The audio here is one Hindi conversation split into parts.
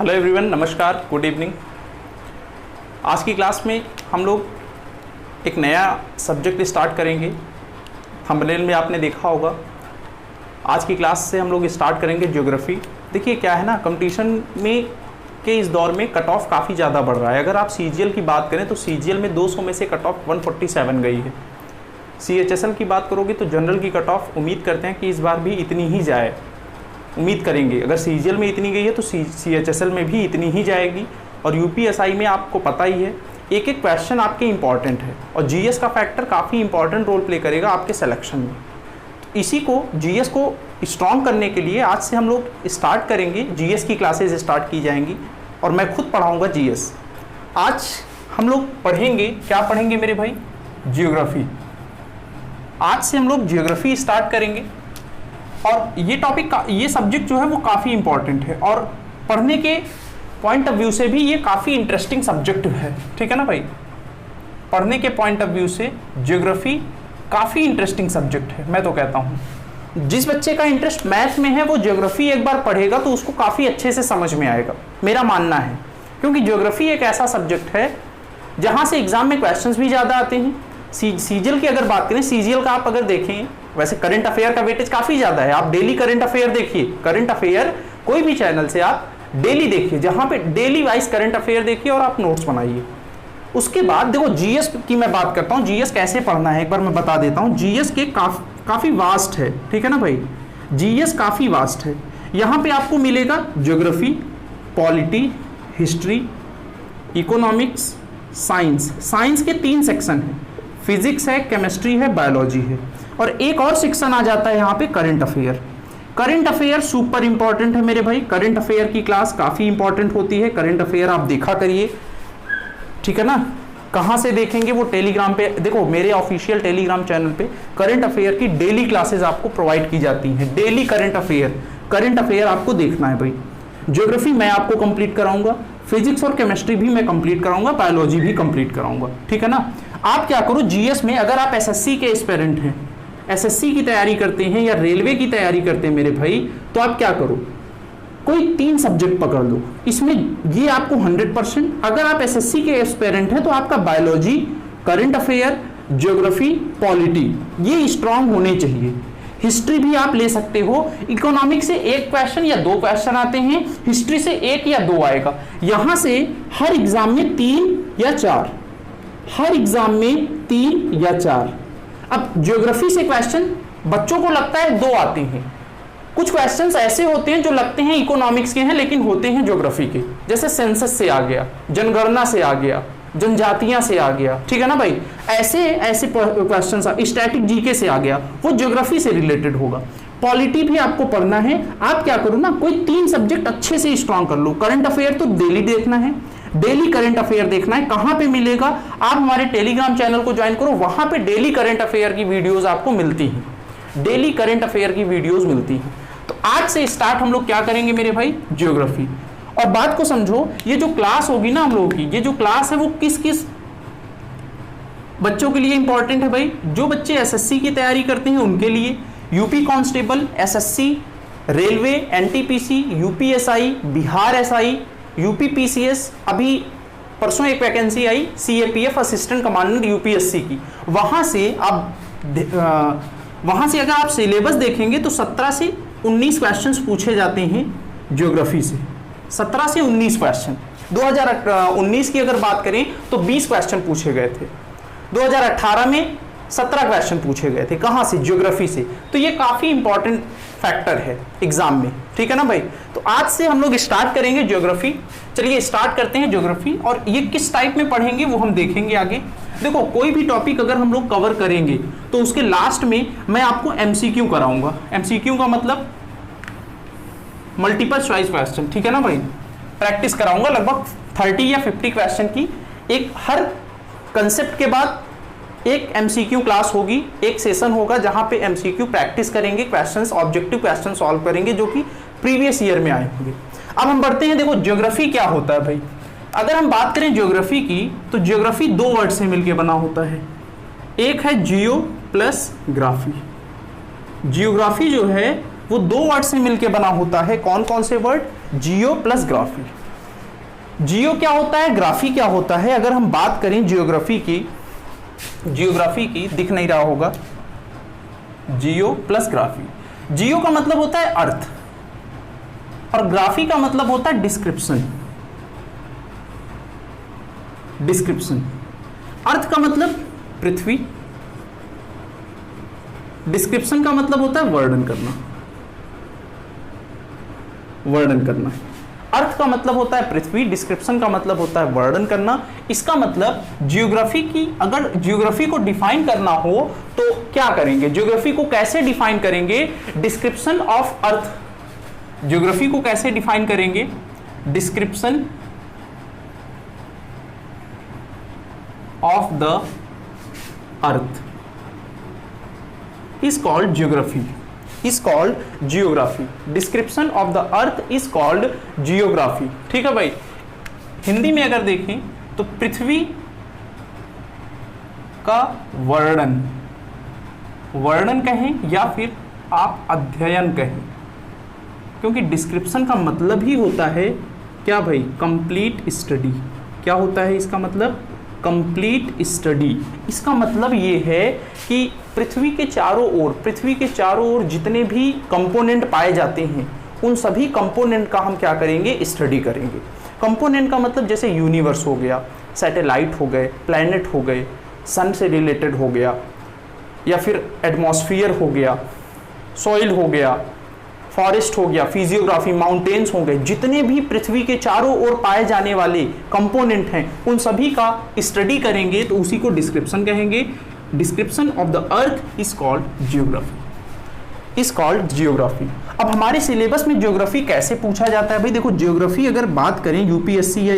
हेलो एवरीवन, नमस्कार, गुड इवनिंग। आज की क्लास में हम लोग एक नया सब्जेक्ट स्टार्ट करेंगे। थंबनेल में आपने देखा होगा। आज की क्लास से हम लोग स्टार्ट करेंगे ज्योग्राफी। देखिए क्या है ना, कंपटीशन में के इस दौर में कट ऑफ काफ़ी ज़्यादा बढ़ रहा है। अगर आप सीजीएल की बात करें तो सीजीएल में 200 में से कट ऑफ 147 गई है। सीएचएसएल की बात करोगे तो जनरल की कट ऑफ उम्मीद करते हैं कि इस बार भी इतनी ही जाए, उम्मीद करेंगे। अगर सीजीएल में इतनी गई है तो सीएचएसएल में भी इतनी ही जाएगी। और यूपीएसआई में आपको पता ही है, एक एक क्वेश्चन आपके इंपॉर्टेंट है और जीएस का फैक्टर काफ़ी इंपॉर्टेंट रोल प्ले करेगा आपके सिलेक्शन में। तो इसी को, जीएस को स्ट्रॉन्ग करने के लिए आज से हम लोग स्टार्ट करेंगे। जीएस की क्लासेज स्टार्ट की जाएंगी और मैं खुद पढ़ाऊँगा जीएस। आज हम लोग पढ़ेंगे, क्या पढ़ेंगे मेरे भाई? ज्योग्राफी। आज से हम लोग ज्योग्राफी स्टार्ट करेंगे और ये टॉपिक का, ये सब्जेक्ट जो है वो काफ़ी इंपॉर्टेंट है और पढ़ने के पॉइंट ऑफ व्यू से भी ये काफ़ी इंटरेस्टिंग सब्जेक्ट है। ठीक है ना भाई? पढ़ने के पॉइंट ऑफ व्यू से ज्योग्राफी काफ़ी इंटरेस्टिंग सब्जेक्ट है। मैं तो कहता हूँ जिस बच्चे का इंटरेस्ट मैथ में है वो ज्योग्राफी एक बार पढ़ेगा तो उसको काफ़ी अच्छे से समझ में आएगा, मेरा मानना है। क्योंकि ज्योग्राफी एक ऐसा सब्जेक्ट है जहाँ से एग्जाम में क्वेश्चंस भी ज़्यादा आते हैं। सीजीएल की अगर बात करें, सीजीएल का आप अगर देखें, वैसे करंट अफेयर का वेटेज काफ़ी ज़्यादा है। आप डेली करंट अफेयर देखिए, करंट अफेयर कोई भी चैनल से आप डेली देखिए, जहाँ पे डेली वाइज करंट अफेयर देखिए और आप नोट्स बनाइए। उसके बाद देखो जीएस की मैं बात करता हूँ, जीएस कैसे पढ़ना है एक बार मैं बता देता हूँ। जीएस के काफ़ी वास्ट है, ठीक है ना भाई? जीएस काफ़ी वास्ट है। यहाँ पे आपको मिलेगा geography, polity, history, economics, science. Science के 3 सेक्शन हैं, फिजिक्स है, केमिस्ट्री है, बायोलॉजी है, और एक और सेक्शन आ जाता है यहाँ पे current affair. Current affair super important है मेरे भाई। करंट अफेयर की क्लास काफ़ी इंपॉर्टेंट होती है। करंट अफेयर आप देखा करिए, ठीक है ना? कहाँ से देखेंगे? वो टेलीग्राम पे देखो, मेरे ऑफिशियल टेलीग्राम चैनल पे करंट अफेयर की डेली क्लासेस आपको प्रोवाइड की जाती हैं। डेली करंट अफेयर आपको देखना है भाई। ज्योग्राफी मैं आपको कंप्लीट कराऊंगा, फिजिक्स और केमिस्ट्री भी मैं कंप्लीट कराऊंगा, बायोलॉजी भी कंप्लीट कराऊंगा, ठीक है ना? आप क्या करो, जीएस में अगर आप एसएससी के एस्पिरेंट हैं, एसएससी की तैयारी करते हैं या रेलवे की तैयारी करते हैं मेरे भाई, तो आप क्या करो, कोई 3 सब्जेक्ट पकड़ लो। इसमें ये आपको 100%, अगर आप एसएससी के एस्पिरेंट हैं तो आपका biology, current affair, geography, polity ये स्ट्रांग होने चाहिए। हिस्ट्री भी आप ले सकते हो। इकोनॉमिक्स से 1 क्वेश्चन या 2 क्वेश्चन आते हैं, हिस्ट्री से 1 या 2 आएगा। यहां से हर एग्जाम में 3 या 4, हर एग्जाम में 3 या 4। अब ज्योग्राफी से क्वेश्चन बच्चों को लगता है 2 आते हैं। कुछ क्वेश्चंस ऐसे होते हैं जो लगते हैं इकोनॉमिक्स के हैं लेकिन होते हैं ज्योग्राफी के, जैसे सेंसस से आ गया, जनगणना से आ गया, जनजातियां से आ गया, ठीक है ना भाई? ऐसे क्वेश्चंस, स्टैटिक जीके से आ गया, वो ज्योग्राफी से रिलेटेड होगा। पॉलिटी भी आपको पढ़ना है। आप क्या करो ना, कोई 3 सब्जेक्ट अच्छे से स्ट्रॉन्ग कर लो। करंट अफेयर तो डेली देखना है, डेली करंट अफेयर देखना है। कहां पे मिलेगा? आप हमारे टेलीग्राम चैनल को ज्वाइन करो, वहां पे डेली करंट अफेयर की वीडियोस आपको मिलती हैं, डेली करंट अफेयर की वीडियोस मिलती हैं। तो आज से स्टार्ट हम लोग क्या करेंगे मेरे भाई? ज्योग्राफी। और बात को समझो, ये जो क्लास होगी ना हम लोगों की, ये जो क्लास है वो किस किस बच्चों के लिए इंपॉर्टेंट है भाई? जो बच्चे एसएससी की तैयारी करते हैं उनके लिए, UP constable, SSC, railway, NTPC, UPSI, Bihar SI, UP PCS, अभी परसों एक वैकेंसी आई सीएपीएफ असिस्टेंट कमांडेंट यूपीएससी की। वहां से अगर आप सिलेबस देखेंगे तो 17 से 19 क्वेश्चंस पूछे जाते हैं ज्योग्राफी से। 17 से 19 क्वेश्चन। 2019 की अगर बात करें तो 20 क्वेश्चन पूछे गए थे। 2018 में 17 क्वेश्चन पूछे गए थे। कहाँ से? ज्योग्राफी से। तो ये काफ़ी इंपॉर्टेंट फैक्टर है एग्जाम में, ठीक है ना भाई? तो आज से हम लोग स्टार्ट करेंगे ज्योग्राफी। चलिए स्टार्ट करते हैं ज्योग्राफी, और ये किस टाइप में पढ़ेंगे वो हम देखेंगे आगे। देखो, कोई भी टॉपिक अगर हम लोग कवर करेंगे तो उसके लास्ट में मैं आपको एमसीक्यू कराऊंगा। एमसीक्यू का मतलब मल्टीपल चॉइस क्वेश्चन, ठीक है ना भाई? प्रैक्टिस कराऊंगा लगभग 30 या 50 क्वेश्चन की। एक हर कंसेप्ट के बाद एक एमसीक्यू क्लास होगी, एक सेशन होगा जहां पे एमसीक्यू प्रैक्टिस करेंगे, क्वेश्चंस, ऑब्जेक्टिव क्वेश्चन सॉल्व करेंगे जो कि प्रीवियस ईयर में आए होंगे। अब हम बढ़ते हैं। देखो ज्योग्राफी क्या होता है भाई? अगर हम बात करें ज्योग्राफी की तो ज्योग्राफी 2 वर्ड से मिलकर बना होता है। एक है जियो प्लस ग्राफी। जियोग्राफी जो है वो 2 वर्ड से मिलकर बना होता है। कौन कौन से वर्ड? जियो प्लस ग्राफी। जियो क्या होता है, ग्राफी क्या होता है? अगर हम बात करें जियोग्राफी की, दिख नहीं रहा होगा, जियो प्लस ग्राफी। जियो का मतलब होता है अर्थ और ग्राफी का मतलब होता है डिस्क्रिप्शन। अर्थ का मतलब पृथ्वी, डिस्क्रिप्शन का मतलब होता है वर्णन करना। अर्थ का मतलब होता है पृथ्वी, डिस्क्रिप्शन का मतलब होता है वर्णन करना। इसका मतलब जियोग्राफी की, अगर जियोग्राफी को डिफाइन करना हो तो क्या करेंगे, जियोग्राफी को कैसे डिफाइन करेंगे? Description of earth. जियोग्राफी को कैसे डिफाइन करेंगे? Description of the earth is called geography. Description of the earth is called geography. ठीक है भाई। हिंदी में अगर देखें तो पृथ्वी का वर्णन कहें या फिर आप अध्ययन कहें, क्योंकि डिस्क्रिप्शन का मतलब ही होता है क्या भाई? Complete study. क्या होता है इसका मतलब? Complete study. इसका मतलब ये है कि पृथ्वी के चारों ओर जितने भी कंपोनेंट पाए जाते हैं उन सभी कंपोनेंट का हम क्या करेंगे? स्टडी करेंगे। कंपोनेंट का मतलब जैसे यूनिवर्स हो गया, सैटेलाइट हो गए, प्लैनेट हो गए, सन से रिलेटेड हो गया, या फिर एटमॉस्फेयर हो गया, सॉइल हो गया, फॉरेस्ट हो गया, फिजियोग्राफी, माउंटेन्स हो गए, जितने भी पृथ्वी के चारों ओर पाए जाने वाले कंपोनेंट हैं उन सभी का स्टडी करेंगे तो उसी को डिस्क्रिप्शन कहेंगे। Description of the earth is called geography. अब हमारे सिलेबस में ज्योग्राफी कैसे पूछा जाता है भाई? देखो, ज्योग्राफी अगर बात करें यूपीएससी या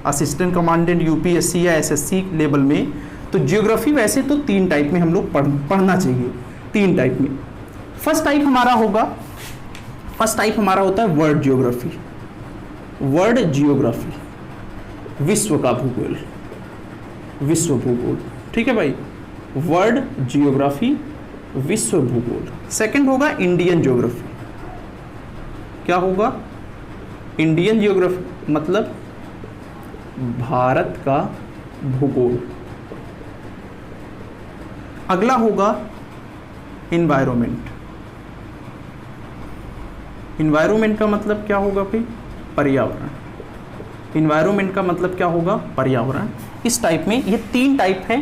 असिस्टेंट कमांडेंट यूपीएससी या एसएससी लेवल में, तो ज्योग्राफी वैसे तो 3 टाइप में हम लोग पढ़ना चाहिए। 3 टाइप में। फर्स्ट टाइप हमारा होता है वर्ल्ड जियोग्राफी, विश्व भूगोल। ठीक है भाई, वर्ल्ड जियोग्राफी, विश्व भूगोल। सेकंड होगा इंडियन ज्योग्राफी। क्या होगा? इंडियन ज्योग्राफी मतलब भारत का भूगोल। अगला होगा इन्वायरमेंट का मतलब क्या होगा भाई? पर्यावरण। इस टाइप में ये 3 टाइप है,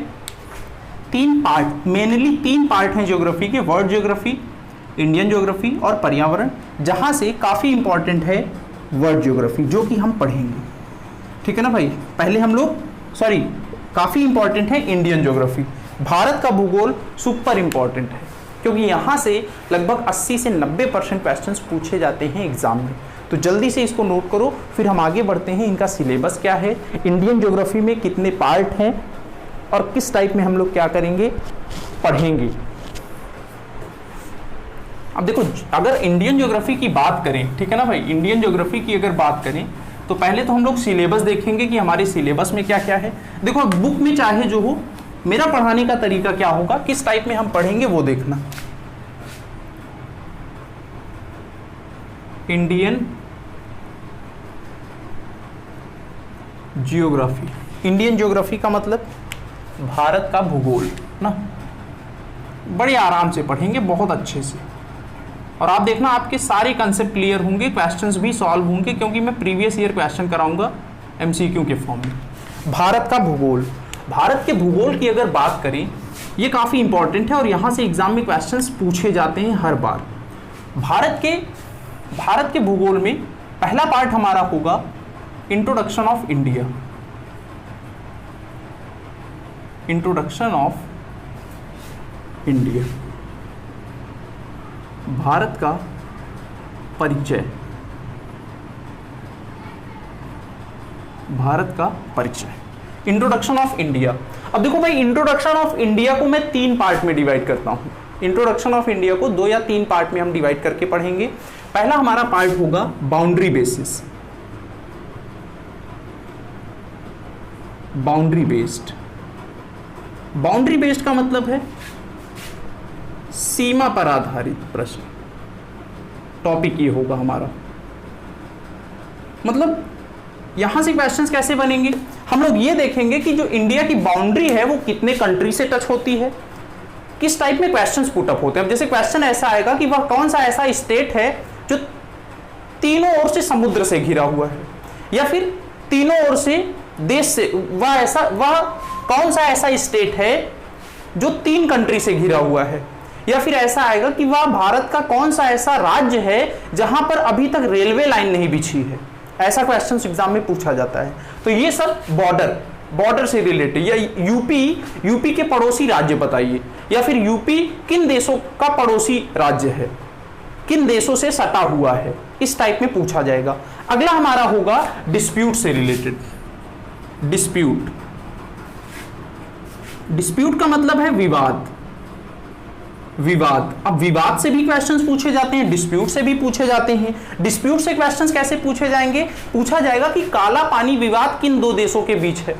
3 पार्ट, मेनली 3 पार्ट हैं ज्योग्राफी के, वर्ल्ड ज्योग्राफी, इंडियन ज्योग्राफी और पर्यावरण, जहां से काफी इंपॉर्टेंट है वर्ल्ड ज्योग्राफी जो कि हम पढ़ेंगे। ठीक है ना भाई? पहले हम लोग काफी इंपॉर्टेंट है इंडियन ज्योग्राफी। भारत का भूगोल सुपर इंपॉर्टेंट है क्योंकि यहाँ से लगभग 80 से 90% क्वेश्चंस पूछे जाते हैं एग्जाम में। तो जल्दी से इसको नोट करो, फिर हम आगे बढ़ते हैं। इनका सिलेबस क्या है, इंडियन ज्योग्राफी में कितने पार्ट हैं और किस टाइप में हम लोग क्या करेंगे, पढ़ेंगे। अब देखो, अगर इंडियन ज्योग्राफी की बात करें, ठीक है ना भाई, इंडियन ज्योग्राफी की अगर बात करें तो पहले तो हम लोग सिलेबस देखेंगे कि हमारे सिलेबस में क्या क्या है। देखो, बुक में चाहे जो हो, मेरा पढ़ाने का तरीका क्या होगा, किस टाइप में हम पढ़ेंगे वो देखना। इंडियन जियोग्राफी, इंडियन ज्योग्राफी का मतलब भारत का भूगोल ना, बड़े आराम से पढ़ेंगे, बहुत अच्छे से। और आप देखना आपके सारे कंसेप्ट क्लियर होंगे, क्वेश्चंस भी सॉल्व होंगे, क्योंकि मैं प्रीवियस ईयर क्वेश्चन कराऊंगा एमसीक्यू के फॉर्म में। भारत का भूगोल, भारत के भूगोल की अगर बात करें, ये काफ़ी इंपॉर्टेंट है और यहाँ से एग्जाम में क्वेश्चंस पूछे जाते हैं हर बार। भारत के भूगोल में पहला पार्ट हमारा होगा introduction of India. Introduction of India, Bharat का परिचय, भारत का परिचय, इंट्रोडक्शन ऑफ इंडिया। अब देखो भाई, इंट्रोडक्शन ऑफ इंडिया को मैं 3 पार्ट में डिवाइड करता हूं। इंट्रोडक्शन ऑफ इंडिया को 2 या 3 पार्ट में हम डिवाइड करके पढ़ेंगे। पहला हमारा पार्ट होगा boundary basis, boundary based. Boundary based का मतलब है सीमा पर आधारित प्रश्न। टॉपिक ये होगा हमारा, मतलब यहां से क्वेश्चंस कैसे बनेंगे, हम लोग ये देखेंगे कि जो इंडिया की बाउंड्री है वो कितने कंट्री से टच होती है, किस टाइप में क्वेश्चंस पुट अप होते हैं। अब जैसे क्वेश्चन ऐसा आएगा कि वह कौन सा ऐसा स्टेट है जो तीनों ओर से समुद्र से घिरा हुआ है, या फिर तीनों ओर से देश से, वह कौन सा ऐसा स्टेट है जो 3 कंट्री से घिरा हुआ है, या फिर ऐसा आएगा कि वह भारत का कौन सा ऐसा राज्य है जहां पर अभी तक रेलवे लाइन नहीं बिछी है। ऐसा क्वेश्चन एग्जाम में पूछा जाता है। तो ये सब बॉर्डर से रिलेटेड, या यूपी के पड़ोसी राज्य बताइए, या फिर यूपी किन देशों का पड़ोसी राज्य है, किन देशों से सटा हुआ है, इस टाइप में पूछा जाएगा। अगला हमारा होगा डिस्प्यूट से रिलेटेड। डिस्प्यूट का मतलब है विवाद। अब विवाद से भी क्वेश्चंस पूछे जाते हैं, डिस्प्यूट से भी पूछे जाते हैं। डिस्प्यूट से क्वेश्चंस कैसे पूछे जाएंगे, पूछा जाएगा कि काला पानी विवाद किन 2 देशों के बीच है,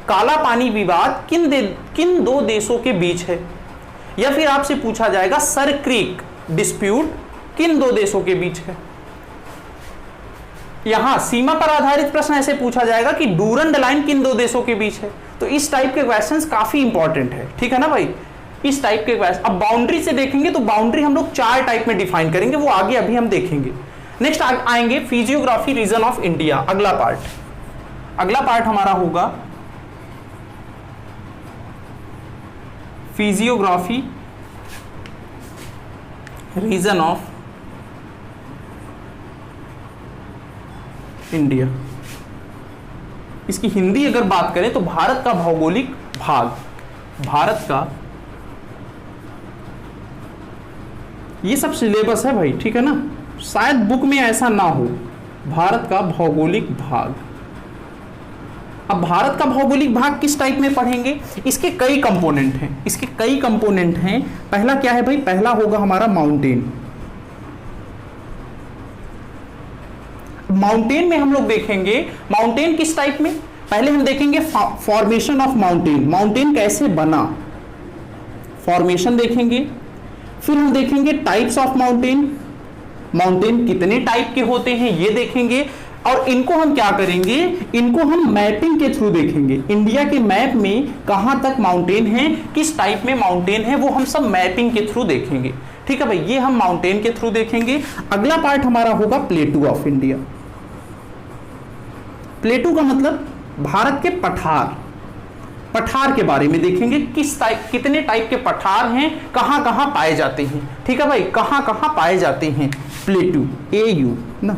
काला पानी विवाद किन 2 देशों के बीच है, या फिर आपसे पूछा जाएगा सर क्रीक डिस्प्यूट किन 2 देशों के बीच है। यहां सीमा पर आधारित प्रश्न ऐसे पूछा जाएगा कि डूरंड लाइन किन 2 देशों के बीच है। तो इस टाइप के क्वेश्चंस काफी इंपॉर्टेंट है, ठीक है ना भाई, इस टाइप के क्वेश्चन। अब बाउंड्री से देखेंगे तो बाउंड्री हम लोग 4 टाइप में डिफाइन करेंगे, वो आगे अभी हम देखेंगे। नेक्स्ट आएंगे फिजियोग्राफी रीजन ऑफ इंडिया, अगला पार्ट हमारा होगा फिजियोग्राफी रीजन ऑफ इंडिया। इसकी हिंदी अगर बात करें तो भारत का भौगोलिक भाग, भारत का, ये सब सिलेबस है भाई, ठीक है ना, शायद बुक में ऐसा ना हो, भारत का भौगोलिक भाग। अब भारत का भौगोलिक भाग किस टाइप में पढ़ेंगे, इसके कई कंपोनेंट हैं। पहला क्या है भाई, पहला होगा हमारा माउंटेन। माउंटेन में हम लोग देखेंगे माउंटेन किस टाइप में, पहले हम देखेंगे फॉर्मेशन ऑफ माउंटेन कैसे बना, फॉर्मेशन देखेंगे। फिर हम देखेंगे टाइप्स ऑफ माउंटेन कितने टाइप के होते हैं ये देखेंगे, और इनको हम क्या करेंगे, इनको हम मैपिंग के थ्रू देखेंगे। इंडिया के मैप में कहां तक माउंटेन है, किस टाइप में माउंटेन है, वो हम सब मैपिंग के थ्रू देखेंगे, ठीक है भाई, ये हम माउंटेन के थ्रू देखेंगे। अगला पार्ट हमारा होगा प्लेटू ऑफ इंडिया। प्लेटू का मतलब भारत के पठार के बारे में देखेंगे, कितने टाइप के पठार हैं, कहां कहां पाए जाते हैं, ठीक है भाई, कहां कहां पाए जाते हैं, प्लेटू, AU ना।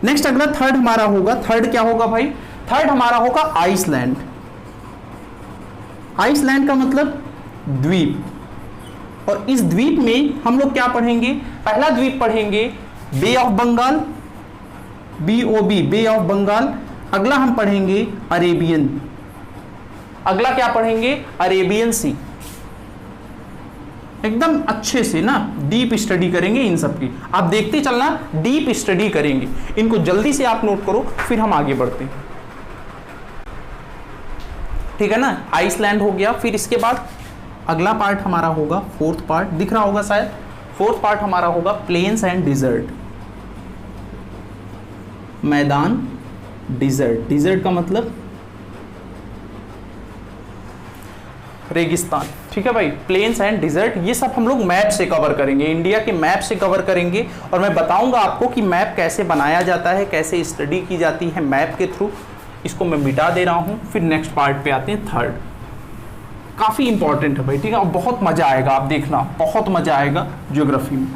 नेक्स्ट अगला थर्ड हमारा होगा, थर्ड क्या होगा भाई, थर्ड हमारा होगा आइसलैंड। आइसलैंड का मतलब द्वीप, और इस द्वीप में हम लोग क्या पढ़ेंगे, पहला द्वीप पढ़ेंगे bay of Bengal, BOB, bay of Bengal. अगला हम पढ़ेंगे अरेबियन, अगला क्या पढ़ेंगे, अरेबियन सी। एकदम अच्छे से ना डीप स्टडी करेंगे इन सब की, आप देखते चलना, डीप स्टडी करेंगे इनको, जल्दी से आप नोट करो, फिर हम आगे बढ़ते हैं, ठीक है ना। आइसलैंड हो गया, फिर इसके बाद अगला पार्ट हमारा होगा, फोर्थ पार्ट दिख रहा होगा शायद, फोर्थ पार्ट हमारा होगा प्लेन्स एंड डिजर्ट, मैदान, डिजर्ट का मतलब रेगिस्तान, ठीक है भाई, प्लेन्स एंड डिजर्ट, ये सब हम लोग मैप से कवर करेंगे, इंडिया के मैप से कवर करेंगे, और मैं बताऊंगा आपको कि मैप कैसे बनाया जाता है, कैसे स्टडी की जाती है मैप के थ्रू। इसको मैं मिटा दे रहा हूं, फिर नेक्स्ट पार्ट पे आते हैं, थर्ड, काफी इंपॉर्टेंट है भाई, ठीक है, और बहुत मजा आएगा, आप देखना बहुत मजा आएगा ज्योग्राफी में।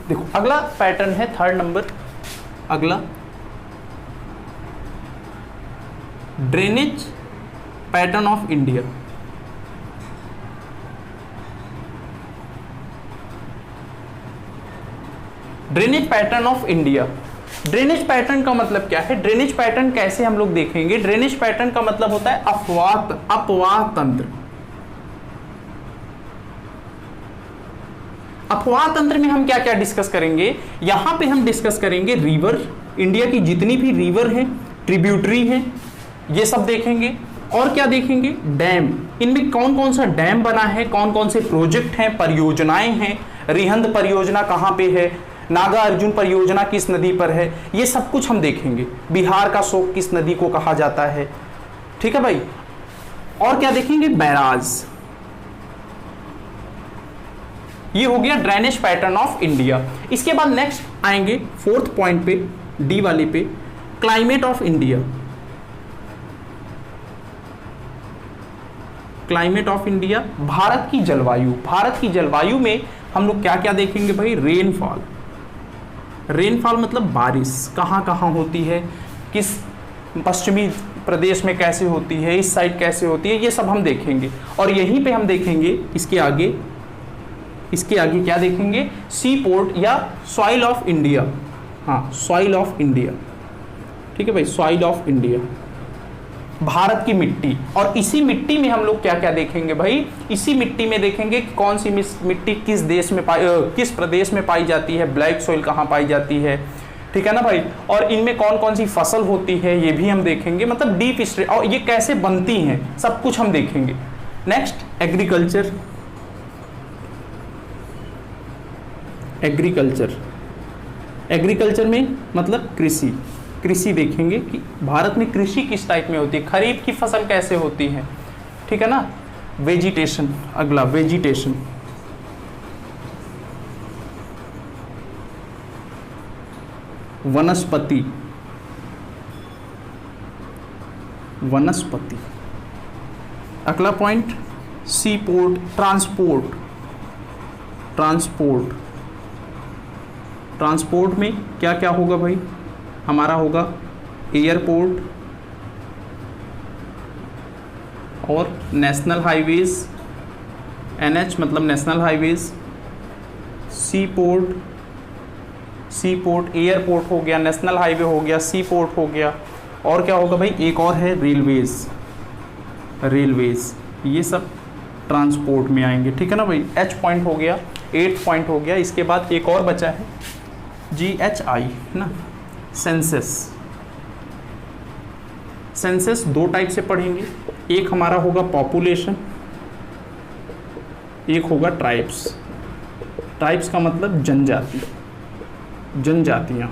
देखो अगला पैटर्न है थर्ड नंबर, अगला drainage pattern of India. Drainage pattern of India, drainage pattern का मतलब क्या है, ड्रेनेज पैटर्न कैसे हम लोग देखेंगे, ड्रेनेज पैटर्न का मतलब होता है अपवाह तंत्र। अपवाह तंत्र में हम क्या क्या डिस्कस करेंगे, यहां पे हम डिस्कस करेंगे रिवर, इंडिया की जितनी भी रिवर है, ट्रिब्यूटरी है, ये सब देखेंगे। और क्या देखेंगे, डैम, इनमें कौन कौन सा डैम बना है, कौन कौन से प्रोजेक्ट हैं, परियोजनाएं हैं, रिहंद परियोजना कहां पे है, नागा अर्जुन परियोजना किस नदी पर है, ये सब कुछ हम देखेंगे। बिहार का शोक किस नदी को कहा जाता है, ठीक है भाई। और क्या देखेंगे, बैराज। ये हो गया ड्रेनेज पैटर्न ऑफ इंडिया। इसके बाद नेक्स्ट आएंगे फोर्थ पॉइंट पे, डी वाले पे, climate of India. Climate of India, Bharat की जलवायु। भारत की जलवायु में हम लोग क्या क्या देखेंगे भाई, रेनफॉल। रेनफॉल मतलब बारिश कहाँ कहाँ होती है, किस पश्चिमी प्रदेश में कैसे होती है, इस साइड कैसे होती है, ये सब हम देखेंगे। और यहीं पे हम देखेंगे इसके आगे क्या देखेंगे, सी पोर्ट या सॉइल ऑफ इंडिया। हाँ, सॉइल ऑफ इंडिया, ठीक है भाई, सॉइल ऑफ इंडिया, भारत की मिट्टी। और इसी मिट्टी में हम लोग क्या क्या देखेंगे भाई, इसी मिट्टी में देखेंगे कि कौन सी मिट्टी किस देश में किस प्रदेश में पाई जाती है, ब्लैक सॉइल कहाँ पाई जाती है, ठीक है ना भाई। और इनमें कौन कौन सी फसल होती है ये भी हम देखेंगे, मतलब डीप हिस्ट्री, और ये कैसे बनती हैं सब कुछ हम देखेंगे। Next agriculture. एग्रीकल्चर में मतलब कृषि देखेंगे कि भारत में कृषि किस टाइप में होती है, खरीफ की फसल कैसे होती है, ठीक है ना। वेजिटेशन, अगला वेजिटेशन। वनस्पति। अगला पॉइंट सी पोर्ट, ट्रांसपोर्ट में क्या क्या होगा भाई, हमारा होगा एयरपोर्ट और नेशनल हाईवेज, NH मतलब नेशनल हाईवेज, सी पोर्ट, एयरपोर्ट हो गया, नेशनल हाईवे हो गया, सी पोर्ट हो गया। और क्या होगा भाई, एक और है रेलवेज, ये सब ट्रांसपोर्ट में आएंगे, ठीक है ना भाई। H पॉइंट हो गया, 8 पॉइंट हो गया। इसके बाद एक और बचा है GHI ना, सेंसस दो टाइप से पढ़ेंगे, एक हमारा होगा पॉपुलेशन, एक होगा ट्राइब्स का मतलब जनजातियाँ,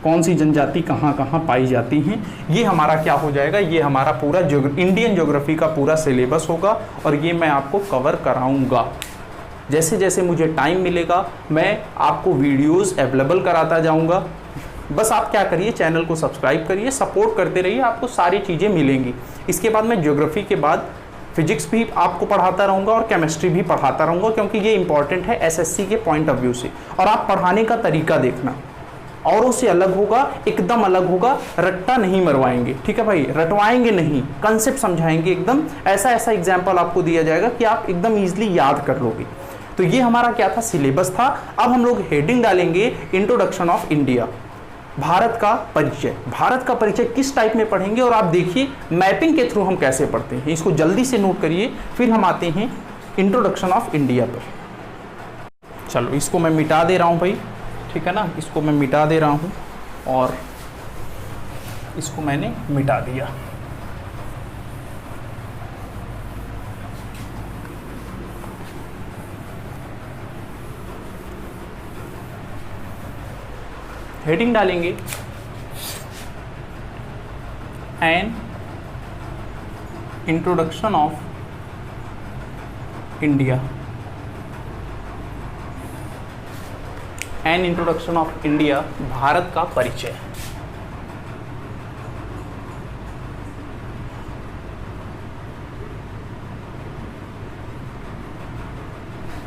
कौन सी जनजाति कहाँ कहाँ पाई जाती हैं, ये हमारा क्या हो जाएगा, ये हमारा पूरा इंडियन ज्योग्राफी का पूरा सिलेबस होगा। और ये मैं आपको कवर कराऊंगा, जैसे जैसे मुझे टाइम मिलेगा मैं आपको वीडियोस अवेलेबल कराता जाऊंगा। बस आप क्या करिए, चैनल को सब्सक्राइब करिए, सपोर्ट करते रहिए, आपको सारी चीज़ें मिलेंगी। इसके बाद मैं ज्योग्राफी के बाद फिजिक्स भी आपको पढ़ाता रहूँगा और केमिस्ट्री भी पढ़ाता रहूँगा, क्योंकि ये इंपॉर्टेंट है SSC के पॉइंट ऑफ व्यू से। और आप पढ़ाने का तरीका देखना, औरों से अलग होगा, एकदम अलग होगा, रट्टा नहीं मरवाएंगे, ठीक है भाई, रटवाएंगे नहीं, कंसेप्ट समझाएंगे एकदम। ऐसा एग्जाम्पल आपको दिया जाएगा कि आप एकदम ईजिली याद कर लोगे। तो ये हमारा क्या था, सिलेबस था। अब हम लोग हेडिंग डालेंगे इंट्रोडक्शन ऑफ इंडिया, भारत का परिचय किस टाइप में पढ़ेंगे। और आप देखिए मैपिंग के थ्रू हम कैसे पढ़ते हैं, इसको जल्दी से नोट करिए। फिर हम आते हैं इंट्रोडक्शन ऑफ इंडिया पर। चलो इसको मैं मिटा दे रहा हूँ भाई, ठीक है ना, इसको मैं मिटा दे रहा हूँ और इसको मैंने मिटा दिया। हेडिंग डालेंगे an introduction of India, an introduction of India, Bharat का परिचय।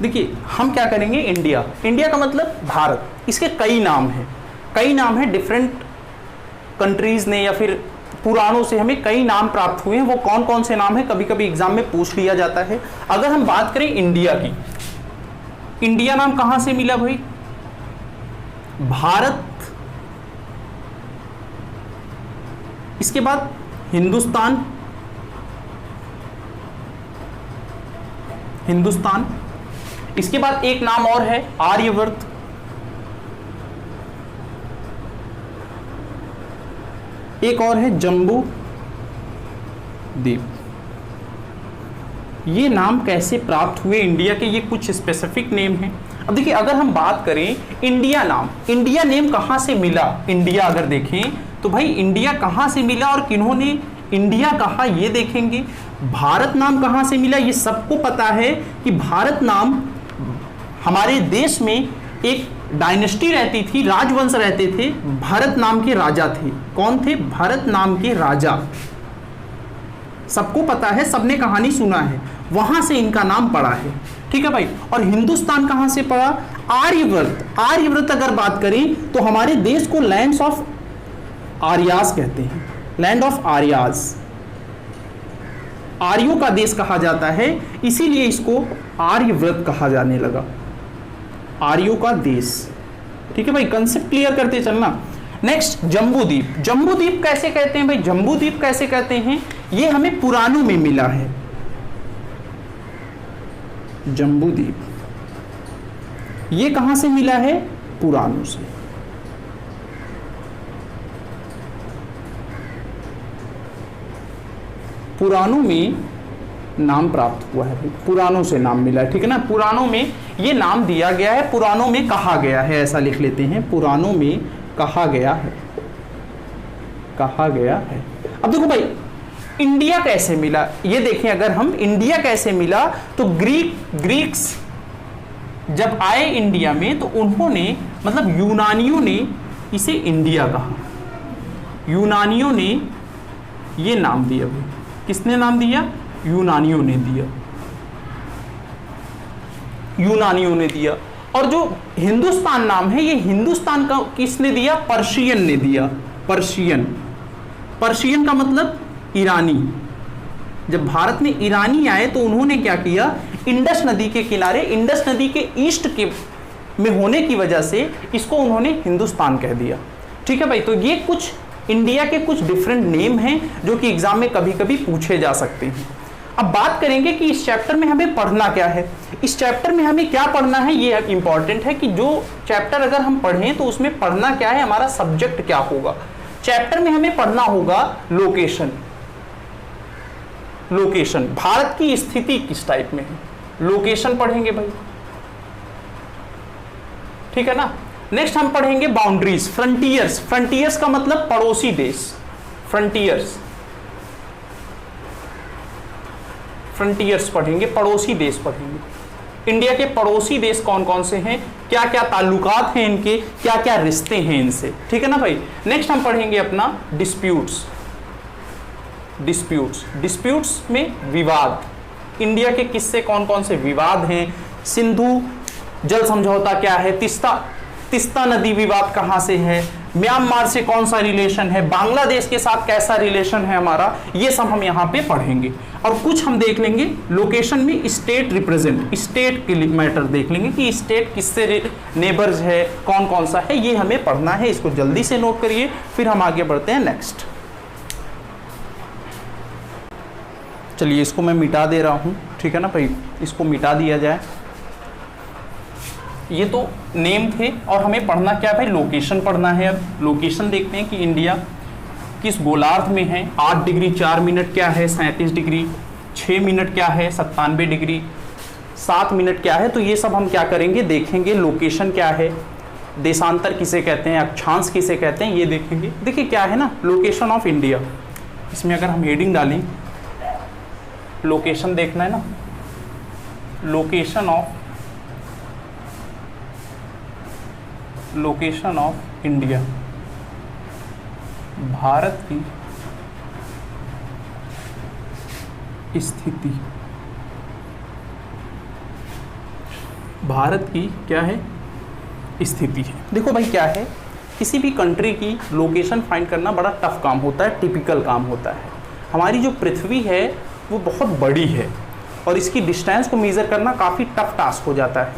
देखिए हम क्या करेंगे, इंडिया का मतलब भारत, इसके कई नाम हैं, डिफरेंट कंट्रीज ने या फिर पुराणों से हमें कई नाम प्राप्त हुए हैं। वो कौन कौन से नाम हैं, कभी कभी एग्जाम में पूछ लिया जाता है। अगर हम बात करें इंडिया की, इंडिया नाम कहां से मिला भाई, भारत, इसके बाद हिंदुस्तान, इसके बाद एक नाम और है आर्यवर्त, एक और है जम्बू द्वीप। ये नाम कैसे प्राप्त हुए इंडिया के, ये कुछ स्पेसिफिक नेम हैं। अब देखिए अगर हम बात करें इंडिया नाम, इंडिया नेम कहां से मिला, इंडिया अगर देखें तो भाई इंडिया कहां से मिला और किन्होंने इंडिया कहा ये देखेंगे। भारत नाम कहां से मिला, ये सबको पता है कि भारत नाम हमारे देश में एक डायनेस्टी रहती थी, राजवंश रहते थे, भरत नाम के राजा थे। कौन थे? भरत नाम के राजा, सबको पता है, सबने कहानी सुना है, वहां से इनका नाम पड़ा है। ठीक है भाई। और हिंदुस्तान कहां से पड़ा? आर्यव्रत। आर्यव्रत अगर बात करें तो हमारे देश को लैंड्स ऑफ आर्यास कहते हैं, लैंड ऑफ आर्यास, आर्यों का देश कहा जाता है, इसीलिए इसको आर्यव्रत कहा जाने लगा, आर्यों का देश। ठीक है भाई, कंसेप्ट क्लियर करते चलना। नेक्स्ट जम्बूद्वीप। जम्बूद्वीप कैसे कहते हैं भाई? जम्बूद्वीप कैसे कहते हैं? ये हमें पुराणों में मिला है। जम्बूद्वीप ये कहां से मिला है? पुराणों से। पुराणों में नाम प्राप्त हुआ है, पुराणों से नाम मिला है। ठीक है ना, पुराणों में ये नाम दिया गया है, पुराणों में कहा गया है, ऐसा लिख लेते हैं, पुराणों में कहा गया है, कहा गया है। अब देखो भाई इंडिया कैसे मिला, ये देखें, अगर हम इंडिया कैसे मिला तो ग्रीक्स जब आए इंडिया में तो उन्होंने, मतलब यूनानियों ने इसे इंडिया कहा, यूनानियों ने ये नाम दिया। किसने नाम दिया? यूनानियों ने दिया, यूनानियों ने दिया। और जो हिंदुस्तान नाम है, ये हिंदुस्तान का किसने दिया? पर्शियन ने दिया, पर्शियन। पर्शियन का मतलब ईरानी। जब भारत में ईरानी आए तो उन्होंने क्या किया? इंडस नदी के किनारे, इंडस नदी के ईस्ट के में होने की वजह से इसको उन्होंने हिंदुस्तान कह दिया। ठीक है भाई, तो ये कुछ इंडिया के कुछ डिफरेंट नेम हैं जो कि एग्जाम में कभी कभी पूछे जा सकते हैं। अब बात करेंगे कि इस चैप्टर में हमें पढ़ना क्या है। इस चैप्टर में हमें क्या पढ़ना है, ये इंपॉर्टेंट है कि जो चैप्टर अगर हम पढ़ें तो उसमें पढ़ना क्या है, हमारा सब्जेक्ट क्या होगा। चैप्टर में हमें पढ़ना होगा लोकेशन। लोकेशन, भारत की स्थिति किस टाइप में है, लोकेशन पढ़ेंगे भाई। ठीक है ना। नेक्स्ट हम पढ़ेंगे बाउंड्रीज, फ्रंटियर्स। फ्रंटियर्स का मतलब पड़ोसी देश, फ्रंटियर्स, फ्रंटियर्स पढ़ेंगे, पड़ोसी देश पढ़ेंगे। इंडिया के पड़ोसी देश कौन कौन से हैं, क्या क्या ताल्लुकात हैं इनके, क्या क्या रिश्ते हैं इनसे। ठीक है ना भाई। नेक्स्ट हम पढ़ेंगे अपना डिस्प्यूट्स। डिस्प्यूट्स, डिस्प्यूट्स में विवाद, इंडिया के किससे कौन कौन से विवाद हैं। सिंधु जल समझौता क्या है, तिस्ता नदी विवाद कहां से है, म्यांमार से कौन सा रिलेशन है, बांग्लादेश के साथ कैसा रिलेशन है हमारा, ये सब हम यहाँ पे पढ़ेंगे। और कुछ हम देख लेंगे लोकेशन में स्टेट रिप्रेजेंट, स्टेट के मैटर देख लेंगे कि स्टेट किससे नेबर्स है, कौन कौन सा है, ये हमें पढ़ना है। इसको जल्दी से नोट करिए, फिर हम आगे बढ़ते हैं नेक्स्ट। चलिए इसको मैं मिटा दे रहा हूँ। ठीक है ना भाई, इसको मिटा दिया जाए। ये तो नेम थे और हमें पढ़ना क्या है भाई, लोकेशन पढ़ना है। अब लोकेशन देखते हैं कि इंडिया किस गोलार्ध में है। 8 डिग्री 4 मिनट क्या है, 37 डिग्री 6 मिनट क्या है, 97 डिग्री 7 मिनट क्या है। तो ये सब हम क्या करेंगे, देखेंगे लोकेशन क्या है, देशांतर किसे कहते हैं, अक्षांश किसे कहते हैं, ये देखेंगे। देखिए क्या है ना, लोकेशन ऑफ इंडिया, इसमें अगर हम हेडिंग डालें, लोकेशन देखना है ना, लोकेशन ऑफ इंडिया, भारत की स्थिति, भारत की क्या है, स्थिति है। देखो भाई क्या है, किसी भी कंट्री की लोकेशन फाइंड करना बड़ा टफ काम होता है, टिपिकल काम होता है। हमारी जो पृथ्वी है वो बहुत बड़ी है और इसकी डिस्टेंस को मेज़र करना काफ़ी टफ टास्क हो जाता है।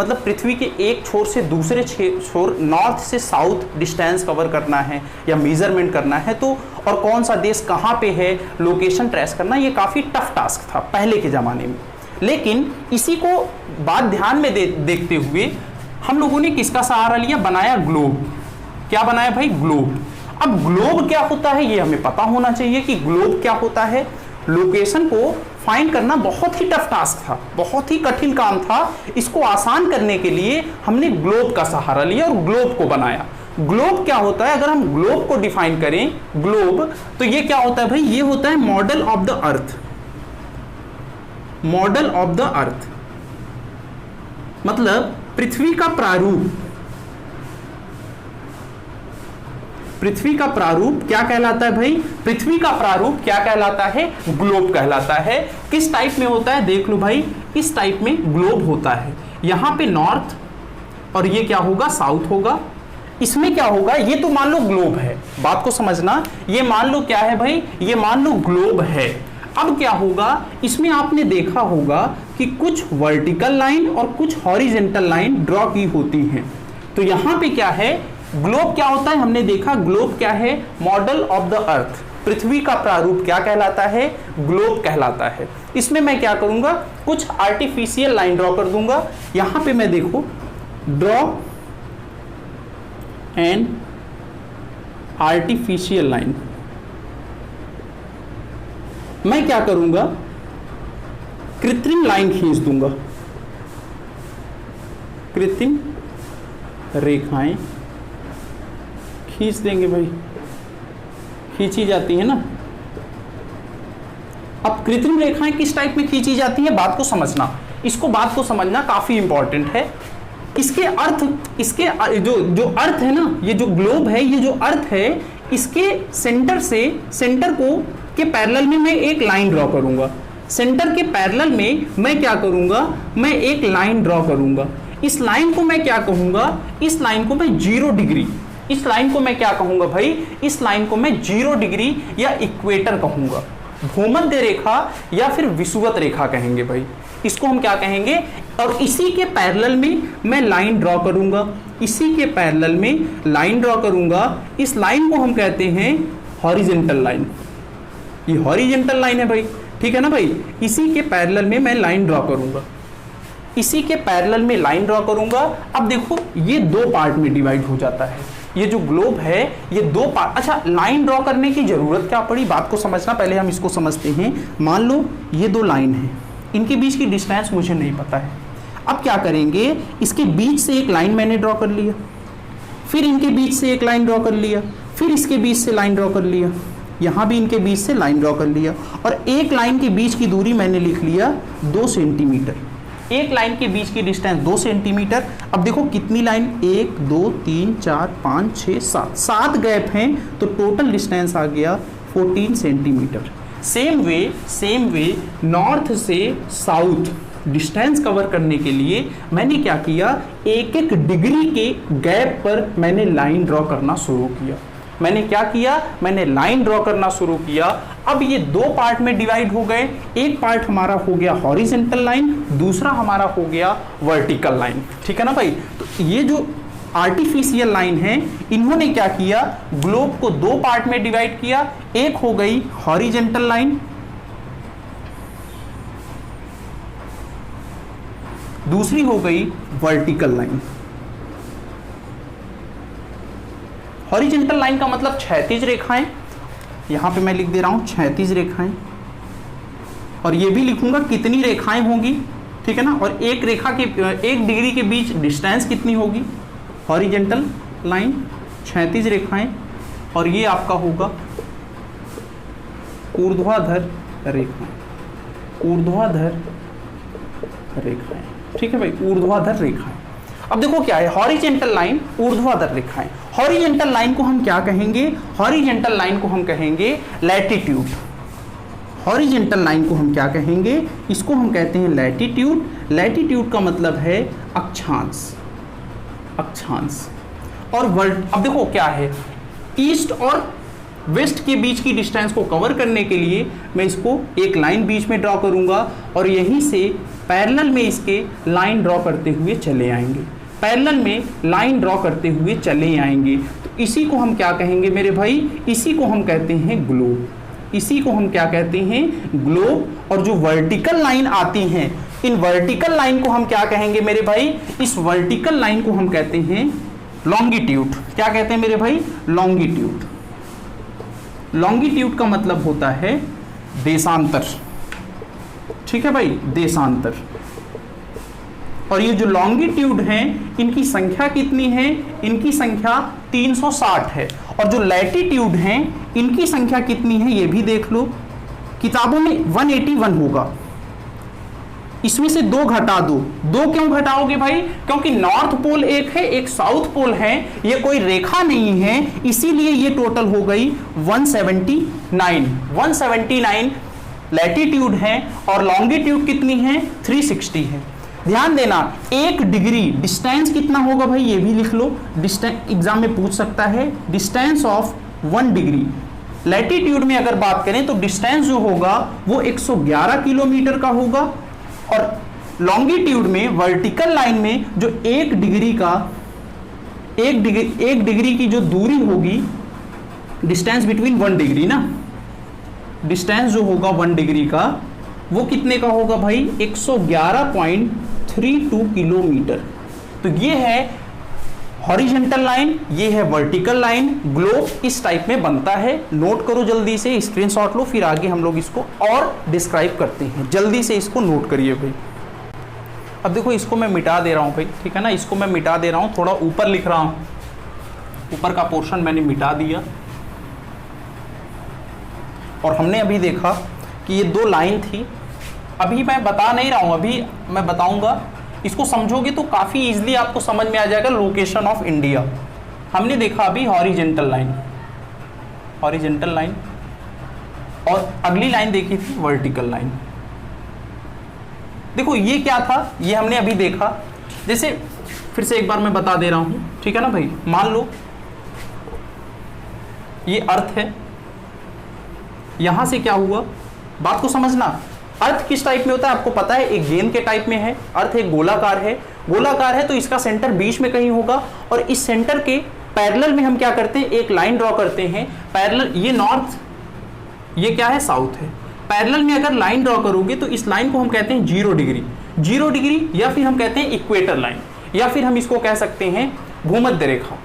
मतलब पृथ्वी के एक छोर से दूसरे छोर, नॉर्थ से साउथ डिस्टेंस कवर करना है या मेजरमेंट करना है, तो और कौन सा देश कहाँ पे है, लोकेशन ट्रेस करना, ये काफ़ी टफ टास्क था पहले के ज़माने में। लेकिन इसी को बात ध्यान में देखते हुए हम लोगों ने किसका सहारा लिया, बनाया ग्लोब। क्या बनाया भाई, ग्लोब। अब ग्लोब क्या होता है ये हमें पता होना चाहिए कि ग्लोब क्या होता है। लोकेशन को फाइंड करना बहुत ही टफ टास्क था, बहुत ही कठिन काम था। इसको आसान करने के लिए हमने ग्लोब का सहारा लिया और ग्लोब को बनाया। ग्लोब क्या होता है, अगर हम ग्लोब को डिफाइन करें, ग्लोब, तो ये क्या होता है भाई, ये होता है model of the earth. Model of the earth मतलब पृथ्वी का प्रारूप। पृथ्वी का प्रारूप क्या कहलाता है भाई, पृथ्वी का प्रारूप क्या कहलाता है, ग्लोब कहलाता है। किस टाइप में होता है, देख लो भाई, इस टाइप में ग्लोब होता है। यहां पे नॉर्थ और ये क्या होगा, साउथ होगा। इसमें क्या होगा, ये तो मान लो ग्लोब है, बात को समझना, ये मान लो क्या है भाई, ये मान लो ग्लोब है। अब क्या होगा, इसमें आपने देखा होगा कि कुछ वर्टिकल लाइन और कुछ हॉरिजेंटल लाइन ड्रॉ की होती हैं। तो यहां पे क्या है, ग्लोब क्या होता है, हमने देखा ग्लोब क्या है, मॉडल ऑफ द अर्थ। पृथ्वी का प्रारूप क्या कहलाता है, ग्लोब कहलाता है। इसमें मैं क्या करूंगा, कुछ आर्टिफिशियल लाइन ड्रॉ कर दूंगा। यहां पे मैं देखो, ड्रॉ एन आर्टिफिशियल लाइन, मैं क्या करूंगा, कृत्रिम लाइन खींच दूंगा, कृत्रिम रेखाएं खींच देंगे भाई, खींची जाती है ना। अब कृत्रिम रेखाएं किस टाइप में खींची जाती है, बात को समझना, इसको बात को समझना काफी इंपॉर्टेंट है। इसके अर्थ, इसके जो अर्थ है ना, ये जो ग्लोब है, ये जो अर्थ है, इसके सेंटर से, सेंटर को के पैरेलल में मैं एक लाइन ड्रॉ करूंगा। सेंटर के पैरेलल में मैं क्या करूंगा, मैं एक लाइन ड्रॉ करूंगा। इस लाइन को मैं क्या कहूंगा, इस लाइन को मैं 0 डिग्री, इस लाइन को मैं क्या कहूंगा भाई, इस लाइन को मैं 0 डिग्री या इक्वेटर कहूंगा, भूमध्य रेखा या फिर विषुवत रेखा कहेंगे भाई, इसको हम क्या कहेंगे। और इसी के पैरेलल में मैं लाइन ड्रॉ करूंगा, इसी के पैरेलल में लाइन ड्रॉ करूंगा। इस लाइन को हम कहते हैं हॉरिजेंटल लाइन, ये हॉरिजेंटल लाइन है भाई, ठीक है ना भाई। इसी के पैरेलल में मैं लाइन ड्रॉ करूंगा, इसी के पैरेलल में लाइन ड्रॉ करूंगा। अब देखो, ये 2 पार्ट में डिवाइड हो जाता है, ये जो ग्लोब है ये 2 पार्ट। अच्छा, लाइन ड्रॉ करने की जरूरत क्या पड़ी, बात को समझना, पहले हम इसको समझते हैं। मान लो ये 2 लाइन है, इनके बीच की डिस्टेंस मुझे नहीं पता है। अब क्या करेंगे, इसके बीच से एक लाइन मैंने ड्रॉ कर लिया, फिर इनके बीच से एक लाइन ड्रॉ कर लिया, फिर इसके बीच से लाइन ड्रॉ कर लिया, यहाँ भी इनके बीच से लाइन ड्रॉ कर लिया, और एक लाइन के बीच की दूरी मैंने लिख लिया 2 सेंटीमीटर। एक लाइन के बीच की डिस्टेंस 2 सेंटीमीटर। अब देखो कितनी लाइन, 1 2 3 4 5 6 7 गैप हैं, तो टोटल डिस्टेंस आ गया 14 सेंटीमीटर। सेम वे नॉर्थ से साउथ डिस्टेंस कवर करने के लिए मैंने क्या किया, 1-1 डिग्री के गैप पर मैंने लाइन ड्रॉ करना शुरू किया। मैंने क्या किया, मैंने लाइन ड्रॉ करना शुरू किया। अब ये 2 पार्ट में डिवाइड हो गए, एक पार्ट हमारा हो गया हॉरिजेंटल लाइन, दूसरा हमारा हो गया वर्टिकल लाइन, ठीक है ना भाई। तो ये जो आर्टिफिशियल लाइन है, इन्होंने क्या किया, ग्लोब को 2 पार्ट में डिवाइड किया। एक हो गई हॉरिजेंटल लाइन, दूसरी हो गई वर्टिकल लाइन। हॉरिजेंटल लाइन का मतलब क्षैतिज रेखाएं, यहां पे मैं लिख दे रहा हूं क्षैतिज रेखाएं, और ये भी लिखूंगा कितनी रेखाएं होंगी, ठीक है ना। और एक रेखा के 1 डिग्री के बीच डिस्टेंस कितनी होगी, हॉरिजेंटल लाइन, क्षैतिज रेखाएं, और ये आपका होगा ऊर्ध्वाधर रेखाएं, ऊर्ध्वाधर रेखाएं, ठीक है भाई, ऊर्ध्वाधर रेखाएं। अब देखो क्या है, हॉरिजेंटल लाइन, ऊर्ध्वाधर रेखाएं। हॉरिजेंटल लाइन को हम क्या कहेंगे, हॉरिजेंटल लाइन को हम कहेंगे लैटिट्यूड। हॉरिजेंटल लाइन को हम क्या कहेंगे, इसको हम कहते हैं लैटिट्यूड। लैटिट्यूड का मतलब है अक्षांश, अक्षांश। और अब देखो क्या है, ईस्ट और वेस्ट के बीच की डिस्टेंस को कवर करने के लिए मैं इसको एक लाइन बीच में ड्रॉ करूंगा, और यहीं से पैरेलल में इसके लाइन ड्रॉ करते हुए चले आएंगे, पैरेलल में लाइन ड्रॉ करते हुए चले आएंगे। तो इसी को हम क्या कहेंगे मेरे भाई, इसी को हम कहते हैं ग्लोब, इसी को हम क्या कहते हैं, ग्लोब। और जो वर्टिकल लाइन आती हैं, इन वर्टिकल लाइन को हम क्या कहेंगे मेरे भाई, इस वर्टिकल लाइन को हम कहते हैं लॉन्गिट्यूड। क्या कहते हैं मेरे भाई, लॉन्गिट्यूड। लॉन्गिट्यूड का मतलब होता है देशांतर, ठीक है भाई, देशांतर। और ये जो लॉन्गिट्यूड हैं इनकी संख्या कितनी है, इनकी संख्या 360 है। और जो लैटिट्यूड हैं इनकी संख्या कितनी है ये भी देख लो, किताबों में 181 होगा, इसमें से 2 घटा दो। 2 क्यों घटाओगे भाई, क्योंकि नॉर्थ पोल एक है, एक साउथ पोल है, ये कोई रेखा नहीं है, इसीलिए ये टोटल हो गई 179 लैटिट्यूड है और लॉन्गिट्यूड कितनी है 360 है। ध्यान देना, 1 डिग्री डिस्टेंस कितना होगा भाई ये भी लिख लो, डिस्टेंस एग्जाम में पूछ सकता है, डिस्टेंस ऑफ 1 डिग्री। लैटिट्यूड में अगर बात करें तो डिस्टेंस जो होगा वो 111 किलोमीटर का होगा, और लॉन्गिट्यूड में वर्टिकल लाइन में जो 1 डिग्री का 1 डिग्री की जो दूरी होगी, डिस्टेंस बिटवीन 1 डिग्री ना, डिस्टेंस जो होगा 1 डिग्री का वो कितने का होगा भाई 111.32 किलोमीटर। तो ये है हॉरिजॉन्टल लाइन, ये है वर्टिकल लाइन। ग्लोब इस टाइप में बनता है, नोट करो जल्दी से, स्क्रीनशॉट लो, फिर आगे हम लोग इसको और डिस्क्राइब करते हैं। जल्दी से इसको नोट करिए भाई। अब देखो इसको मैं मिटा दे रहा हूँ भाई, ठीक है ना, इसको मैं मिटा दे रहा हूँ, थोड़ा ऊपर लिख रहा हूँ, ऊपर का पोर्शन मैंने मिटा दिया। और हमने अभी देखा कि ये 2 लाइन थी, अभी मैं बता नहीं रहा हूँ, अभी मैं बताऊंगा, इसको समझोगे तो काफ़ी इजीली आपको समझ में आ जाएगा। लोकेशन ऑफ इंडिया हमने देखा अभी, हॉरिजॉन्टल लाइन, और अगली लाइन देखी थी वर्टिकल लाइन। देखो ये क्या था, ये हमने अभी देखा, जैसे फिर से एक बार मैं बता दे रहा हूँ, ठीक है ना भाई। मान लो ये अर्थ है, यहां से क्या हुआ, बात को समझना। अर्थ किस टाइप में होता है आपको पता है, एक गेंद के टाइप में है। अर्थ एक गोलाकार है, तो इसका सेंटर बीच में कहीं होगा, और इस सेंटर के पैरेलल में हम क्या करते हैं, एक लाइन ड्रॉ करते हैं पैरेलल। ये नॉर्थ, ये क्या है, साउथ है। पैरेलल में अगर लाइन ड्रॉ करोगे तो इस लाइन को हम कहते हैं 0 डिग्री, या फिर हम कहते हैं इक्वेटर लाइन, या फिर हम इसको कह सकते हैं भूमध्य रेखा।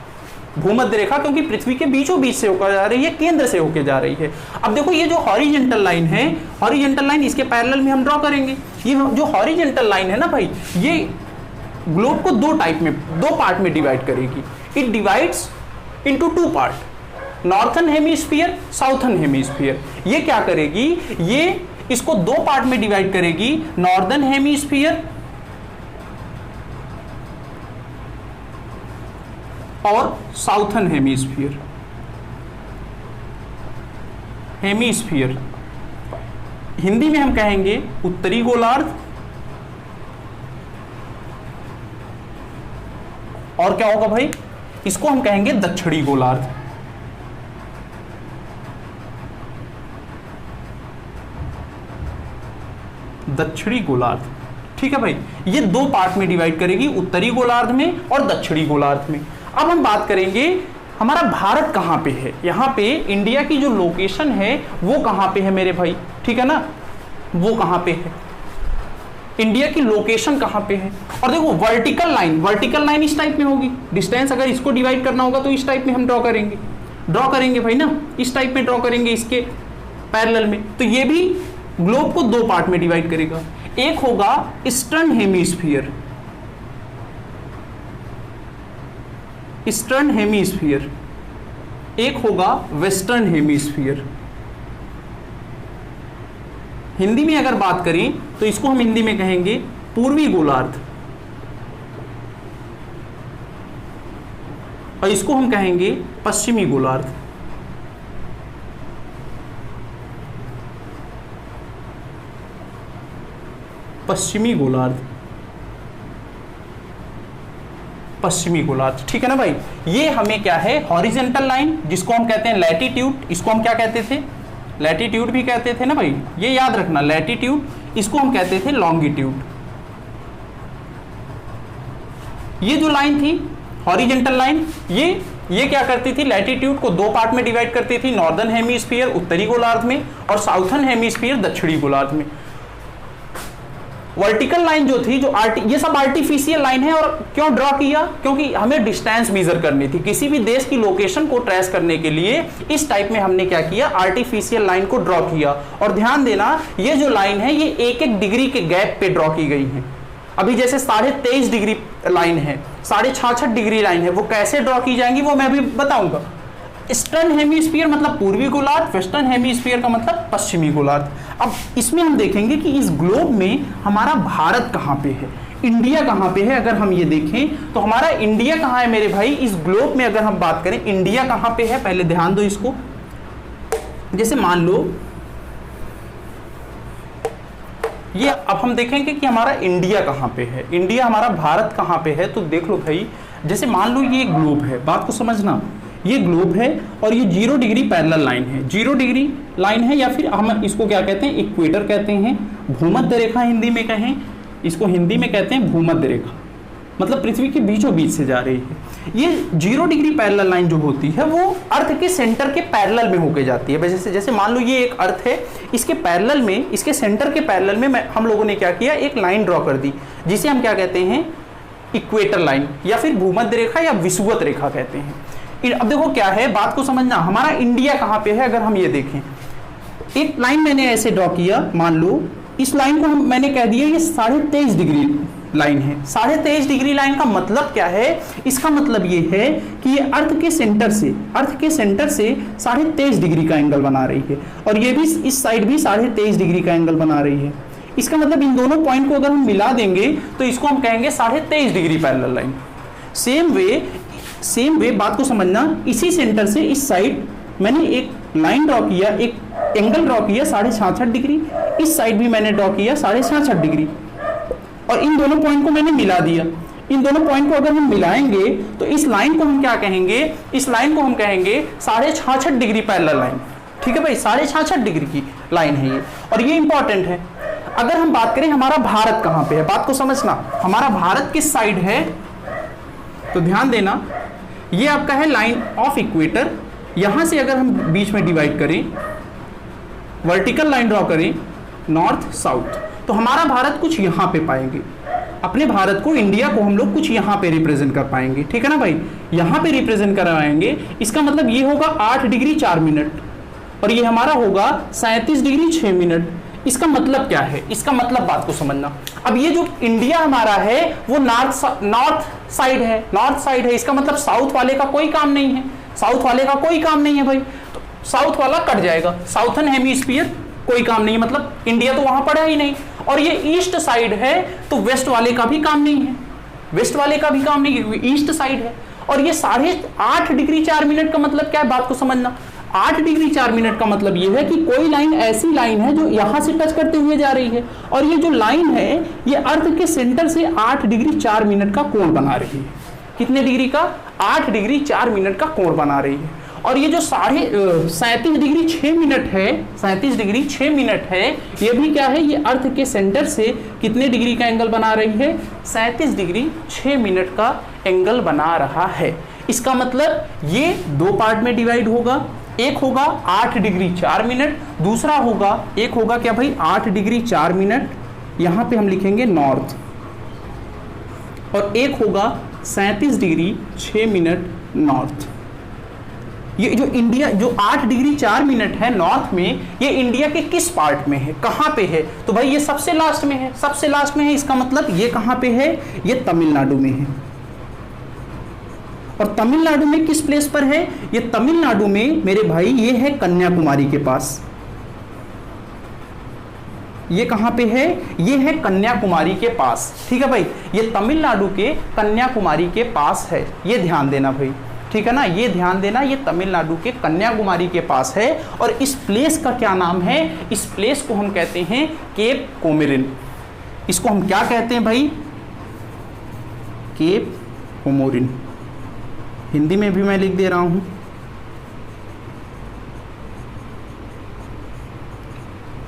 क्योंकि पृथ्वी के बीचों बीच से होकर जा रही है, केंद्र से होकर जा रही है। अब देखो ये जो हॉरिजॉन्टल लाइन है, हॉरिजॉन्टल लाइन इसके पैरेलल में हम ड्रॉ करेंगे। ये जो हॉरिजॉन्टल लाइन है ना भाई, ये ग्लोब को 2 पार्ट में डिवाइड करेगी। It divides into 2 part, northern hemisphere, southern hemisphere. ये क्या करेगी, ये इसको 2 पार्ट में डिवाइड करेगी, नॉर्दर्न हेमिस्फीयर और साउथर्न हेमिस्फीयर। हिंदी में हम कहेंगे उत्तरी गोलार्ध, और क्या होगा भाई, इसको हम कहेंगे दक्षिणी गोलार्ध। ठीक है भाई, ये 2 पार्ट में डिवाइड करेगी, उत्तरी गोलार्ध में और दक्षिणी गोलार्ध में। अब हम बात करेंगे हमारा भारत कहाँ पे है, यहाँ पे इंडिया की जो लोकेशन है वो कहाँ पे है मेरे भाई, ठीक है ना, वो कहाँ पे है, इंडिया की लोकेशन कहाँ पे है। और देखो वर्टिकल लाइन इस टाइप में होगी, डिस्टेंस अगर इसको डिवाइड करना होगा तो इस टाइप में हम ड्रॉ करेंगे भाई ना, इस टाइप में ड्रॉ करेंगे इसके पैरेलल में। तो ये भी ग्लोब को 2 पार्ट में डिवाइड करेगा, एक होगा ईस्टर्न हेमिस्फीयर, एक होगा वेस्टर्न हेमिस्फीयर। हिंदी में अगर बात करें तो इसको हम हिंदी में कहेंगे पूर्वी गोलार्ध, और इसको हम कहेंगे पश्चिमी गोलार्ध। पश्चिमी गोलार्ध, ठीक है ना भाई। ये हमें क्या है, हॉरिजॉन्टल लाइन जिसको हम कहते हैं लैटिट्यूड, इसको हम क्या कहते थे, लैटिट्यूड भी कहते थे ना भाई, ये याद रखना, लैटिट्यूड, इसको हम कहते थे लॉन्गिट्यूड। ये जो लाइन थी हॉरिजॉन्टल लाइन, ये क्या करती थी, लैटिट्यूड को 2 पार्ट में डिवाइड करती थी, नॉर्दर्न हेमिस्फीयर उत्तरी गोलार्ध में और साउथर्न हेमिस्फीयर दक्षिणी गोलार्ध में। वर्टिकल लाइन जो थी, जो ये सब आर्टिफिशियल लाइन है। और क्यों ड्रॉ किया? क्योंकि हमें डिस्टेंस मेजर करनी थी, किसी भी देश की लोकेशन को ट्रेस करने के लिए इस टाइप में हमने क्या किया, आर्टिफिशियल लाइन को ड्रॉ किया। और ध्यान देना, ये जो लाइन है ये 1-1 डिग्री के गैप पे ड्रॉ की गई है। अभी जैसे 23.5 डिग्री लाइन है, 66.5 डिग्री लाइन है, वो कैसे ड्रॉ की जाएंगी वो मैं अभी बताऊंगा। ईस्टर्न हेमीस्फीयर मतलब पूर्वी गोलार्ध, वेस्टर्न हेमीस्फीयर का मतलब पश्चिमी गोलार्ध। अब इसमें हम देखेंगे कि इस ग्लोब में हमारा भारत कहाँ पे है, इंडिया कहाँ पे है। अगर हम ये देखें तो हमारा इंडिया कहाँ है मेरे भाई, इस ग्लोब में अगर हम बात करें इंडिया कहाँ पे है, पहले ध्यान दो इसको। जैसे मान लो ये, अब हम देखेंगे कि हमारा इंडिया कहाँ पे है, इंडिया हमारा भारत कहाँ पे है। तो देख लो भाई, जैसे मान लो ये ग्लोब है, बात को समझना, ये ग्लोब है और ये 0 डिग्री पैरेलल लाइन है, 0 डिग्री लाइन है, या फिर हम इसको क्या कहते हैं, इक्वेटर कहते हैं, भूमध्य रेखा हिंदी में कहें, इसको हिंदी में कहते हैं भूमध्य रेखा, मतलब पृथ्वी के बीचों बीच से जा रही है। ये 0 डिग्री पैरेलल लाइन जो होती है वो अर्थ के सेंटर के पैरेलल में होके जाती है। जैसे मान लो ये एक अर्थ है, इसके पैरेलल में, इसके सेंटर के पैरेलल में हम लोगों ने क्या किया, एक लाइन ड्रॉ कर दी, जिसे हम क्या कहते हैं, इक्वेटर लाइन, या फिर भूमध्य रेखा या विषुवत रेखा कहते हैं। अब देखो क्या है, बात को समझना, हमारा इंडिया कहाँ पे है। अगर हम ये देखें, एक लाइन मैंने ऐसे ड्रॉ किया, मान लो इस लाइन को मैंने कह दिया ये 23.5 डिग्री लाइन है। 23.5 डिग्री लाइन का मतलब क्या है, इसका मतलब ये है कि ये अर्थ के सेंटर से 23.5 डिग्री का एंगल बना रही है, और ये भी इस साइड भी 23.5 डिग्री का एंगल बना रही है। इसका मतलब इन दोनों पॉइंट को अगर हम मिला देंगे तो इसको हम कहेंगे 23.5 degree parallel line. Same way बात को समझना, इसी सेंटर से इस साइड मैंने एक लाइन ड्रॉ किया, एक एंगल ड्रॉ किया 66.5 डिग्री, इस साइड भी मैंने ड्रॉ किया 66.5 डिग्री, और इन दोनों पॉइंट को मैंने मिला दिया। इन दोनों पॉइंट को अगर हम मिलाएंगे तो इस लाइन को हम क्या कहेंगे, इस लाइन को हम कहेंगे 66.5 डिग्री पैरेलल लाइन। ठीक है भाई, 66.5 डिग्री की लाइन है ये, और ये इंपॉर्टेंट है। अगर हम बात करें हमारा भारत कहाँ पे है, बात को समझना, हमारा भारत किस साइड है, तो ध्यान देना, ये आपका है लाइन ऑफ इक्वेटर। यहां से अगर हम बीच में डिवाइड करें, वर्टिकल लाइन ड्रॉ करें नॉर्थ साउथ, तो हमारा भारत कुछ यहां पे पाएंगे, अपने भारत को, इंडिया को हम लोग कुछ यहां पे रिप्रेजेंट कर पाएंगे। ठीक है ना भाई, यहां पे रिप्रेजेंट करवाएंगे। इसका मतलब ये होगा 8 डिग्री 4 मिनट, और ये हमारा होगा 37 डिग्री 6 मिनट। इसका मतलब क्या है, इसका मतलब बात को समझना। अब ये जो इंडिया हमारा है वो नॉर्थ साइड है, इसका मतलब साउथ वाले का कोई काम नहीं है, भाई, तो साउथ वाला कट जाएगा, साउथर्न हेमीस्फीयर कोई काम नहीं है, मतलब इंडिया तो वहां पड़ा ही नहीं। और ये ईस्ट साइड है तो वेस्ट वाले का भी काम नहीं है, क्योंकि ईस्ट साइड है। और ये 8.5 डिग्री 4 मिनट का मतलब क्या है, बात को समझना। 8 डिग्री 4 मिनट का मतलब ये है कि कोई लाइन ऐसी लाइन है जो यहां से टच करते हुए जा रही है, और ये जो लाइन है ये अर्थ के सेंटर से 8 डिग्री 4 मिनट का कोण बना रही है। कितने डिग्री का, 8 डिग्री 4 मिनट का कोण बना रही है। और ये जो 37 डिग्री 6 मिनट है, 37 डिग्री 6 मिनट है, ये भी क्या है, ये अर्थ के सेंटर से कितने डिग्री का एंगल बना रही है, 37 डिग्री 6 मिनट का एंगल बना रहा है। इसका मतलब ये 2 पार्ट में डिवाइड होगा, एक होगा 8 डिग्री 4 मिनट, दूसरा होगा, एक होगा क्या भाई, 8 डिग्री 4 मिनट, यहां पे हम लिखेंगे नॉर्थ, और एक होगा 37 डिग्री 6 मिनट नॉर्थ। ये जो इंडिया, जो 8 डिग्री 4 मिनट है नॉर्थ में, ये इंडिया के किस पार्ट में है, कहां पे है, तो भाई ये सबसे लास्ट में है, इसका मतलब ये कहां पे है, ये तमिलनाडु में है। और तमिलनाडु में किस प्लेस पर है, ये तमिलनाडु में मेरे भाई ये है कन्याकुमारी के पास। ये कहां पे है, ये है कन्याकुमारी के पास। ठीक है भाई, ये तमिलनाडु के कन्याकुमारी के पास है, ये ध्यान देना भाई। ठीक है ना, ये ध्यान देना, ये तमिलनाडु के कन्याकुमारी के पास है। और इस प्लेस का क्या नाम है, इस प्लेस को हम कहते हैं केप कोमोरिन। इसको हम क्या कहते हैं भाई, केप कोमोरिन। हिंदी में भी मैं लिख दे रहा हूं।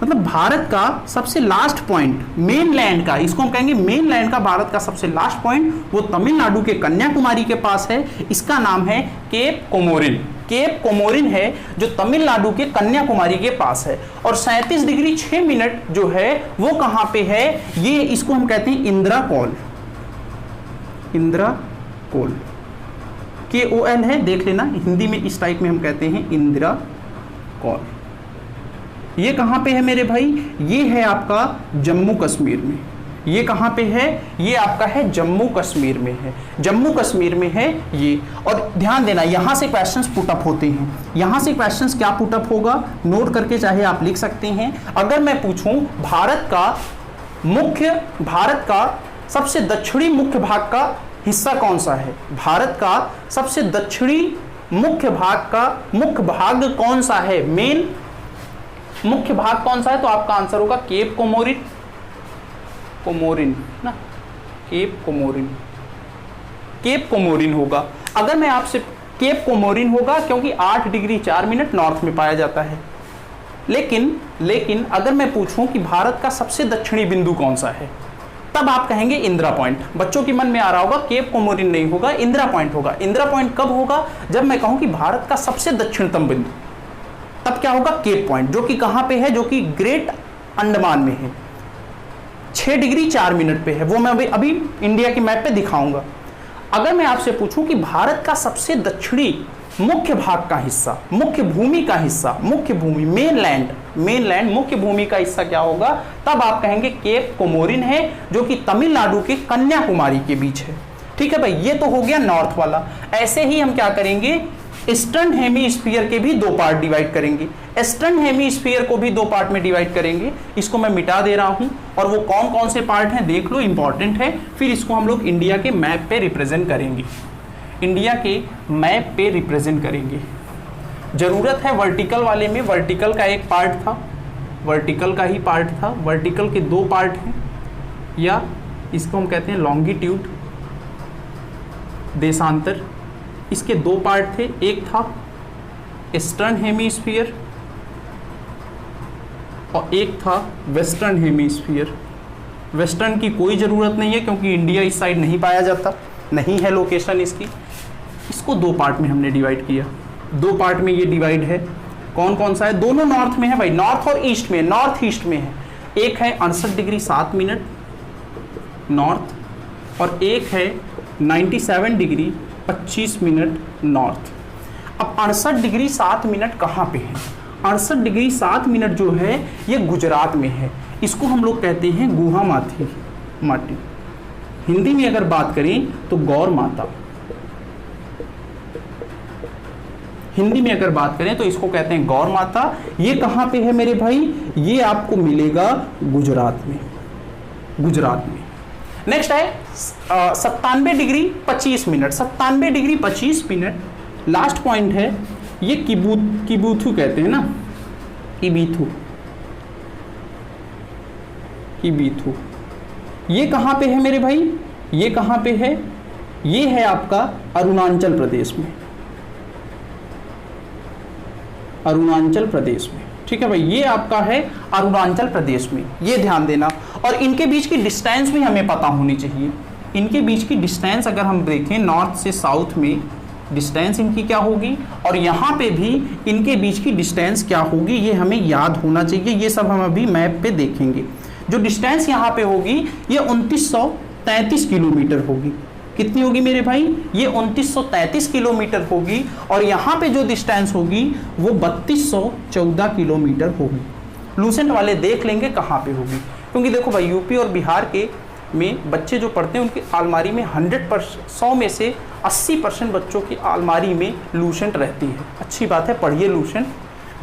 मतलब भारत का सबसे लास्ट पॉइंट, मेन लैंड का, इसको हम कहेंगे मेन लैंड का, भारत का सबसे लास्ट पॉइंट वो तमिलनाडु के कन्याकुमारी के पास है। इसका नाम है केप कोमोरिन। केप कोमोरिन है जो तमिलनाडु के कन्याकुमारी के पास है। और 37 डिग्री 6 मिनट जो है वो कहां पे है, ये इसको हम कहते हैं इंद्राकोल, इंद्राकोल, KOL है, देख लेना, हिंदी में इस टाइप में हम कहते हैं इंद्राकोल। ये कहां पे है मेरे भाई, ये है आपका जम्मू कश्मीर में। ये कहां पे है, ये आपका है जम्मू कश्मीर में है, जम्मू कश्मीर में है ये। और ध्यान देना, यहां से क्वेश्चंस पुटअप होते हैं, यहां से क्वेश्चंस क्या पुटअप होगा, नोट करके चाहे आप लिख सकते हैं। अगर मैं पूछूं भारत का सबसे दक्षिणी मुख्य भाग का हिस्सा कौन सा है, भारत का सबसे दक्षिणी मुख्य भाग का मुख्य भाग कौन सा है, मेन मुख्य भाग कौन सा है, तो आपका आंसर होगा केप कोमोरिन, कोमोरिन ना, केप कोमोरिन, केप कोमोरिन होगा। अगर मैं आपसे केप कोमोरिन होगा क्योंकि 8 डिग्री 4 मिनट नॉर्थ में पाया जाता है। लेकिन अगर मैं पूछूं कि भारत का सबसे दक्षिणी बिंदु कौन सा है, तब आप कहेंगे इंदिरा पॉइंट। बच्चों के मन में आ रहा होगा केप कोमोरिन नहीं होगा, इंदिरा पॉइंट होगा। इंदिरा पॉइंट कब होगा, जब मैं कहूं कि भारत का सबसे दक्षिणतम बिंदु, तब क्या होगा, केप पॉइंट, जो कि कहां पे है, जो कि ग्रेट अंडमान में है, 6 डिग्री 4 मिनट पे है। वो मैं अभी इंडिया के मैप पे दिखाऊंगा। अगर मैं आपसे पूछूं कि भारत का सबसे दक्षिणी मुख्य भाग का हिस्सा, मुख्य भूमि का हिस्सा, मुख्य भूमि, मेनलैंड मुख्य भूमि का हिस्सा क्या होगा, तब आप कहेंगे केप कोमोरिन है, जो कि तमिलनाडु के कन्याकुमारी के बीच है। ठीक है भाई, ये तो हो गया नॉर्थ वाला। ऐसे ही हम क्या करेंगे, ईस्टर्न हेमीस्फीयर के भी 2 पार्ट डिवाइड करेंगे, ईस्टर्न हेमीस्फीयर को भी 2 पार्ट में डिवाइड करेंगे। इसको मैं मिटा दे रहा हूं, और वो कौन कौन से पार्ट हैं देख लो, इंपॉर्टेंट है। फिर इसको हम लोग इंडिया के मैप पे रिप्रेजेंट करेंगे, इंडिया के मैप पे रिप्रेजेंट करेंगे। जरूरत है वर्टिकल वाले में, वर्टिकल का एक पार्ट था, वर्टिकल का ही पार्ट था, वर्टिकल के 2 पार्ट हैं, या इसको हम कहते हैं लॉन्गिट्यूड, देशांतर। इसके 2 पार्ट थे, एक था ईस्टर्न हेमीस्फीयर और एक था वेस्टर्न हेमीस्फीयर। वेस्टर्न की कोई ज़रूरत नहीं है क्योंकि इंडिया इस साइड नहीं पाया जाता, नहीं है लोकेशन इसकी। इसको 2 पार्ट में हमने डिवाइड किया, 2 पार्ट में ये डिवाइड है। कौन कौन सा है, दोनों नॉर्थ में है भाई, नॉर्थ और ईस्ट में, नॉर्थ ईस्ट में है। एक है 68 डिग्री 7 मिनट नॉर्थ, और एक है 97 डिग्री 25 मिनट नॉर्थ। अब 68 डिग्री 7 मिनट कहाँ पे है, 68 डिग्री 7 मिनट जो है ये गुजरात में है। इसको हम लोग कहते हैं गुहा माटी, हिंदी में अगर बात करें तो गौर माता, हिंदी में अगर बात करें तो इसको कहते हैं गौर माता। ये कहाँ पे है मेरे भाई, ये आपको मिलेगा गुजरात में, गुजरात में। नेक्स्ट है 97 degree 25 minute, 97 degree 25 minute last point है। ये किबूथू कहते हैं ना, किबीथू, ये कहाँ पे है मेरे भाई, ये कहाँ पे है, ये है आपका अरुणाचल प्रदेश में, अरुणाचल प्रदेश में। ठीक है भाई, ये आपका है अरुणाचल प्रदेश में, ये ध्यान देना। और इनके बीच की डिस्टेंस भी हमें पता होनी चाहिए। इनके बीच की डिस्टेंस अगर हम देखें, नॉर्थ से साउथ में डिस्टेंस इनकी क्या होगी, और यहाँ पे भी इनके बीच की डिस्टेंस क्या होगी, ये हमें याद होना चाहिए। ये सब हम अभी मैप पे देखेंगे। जो डिस्टेंस यहाँ पे होगी ये 2933 किलोमीटर होगी। कितनी होगी मेरे भाई, ये 2933 किलोमीटर होगी। और यहाँ पे जो डिस्टेंस होगी वो 3214 किलोमीटर होगी। लूसेंट वाले देख लेंगे कहाँ पे होगी, क्योंकि देखो भाई यूपी और बिहार के में बच्चे जो पढ़ते हैं उनकी अलमारी में 100 में से 80% बच्चों की अलमारी में लूसेंट रहती है। अच्छी बात है, पढ़िए लूसेंट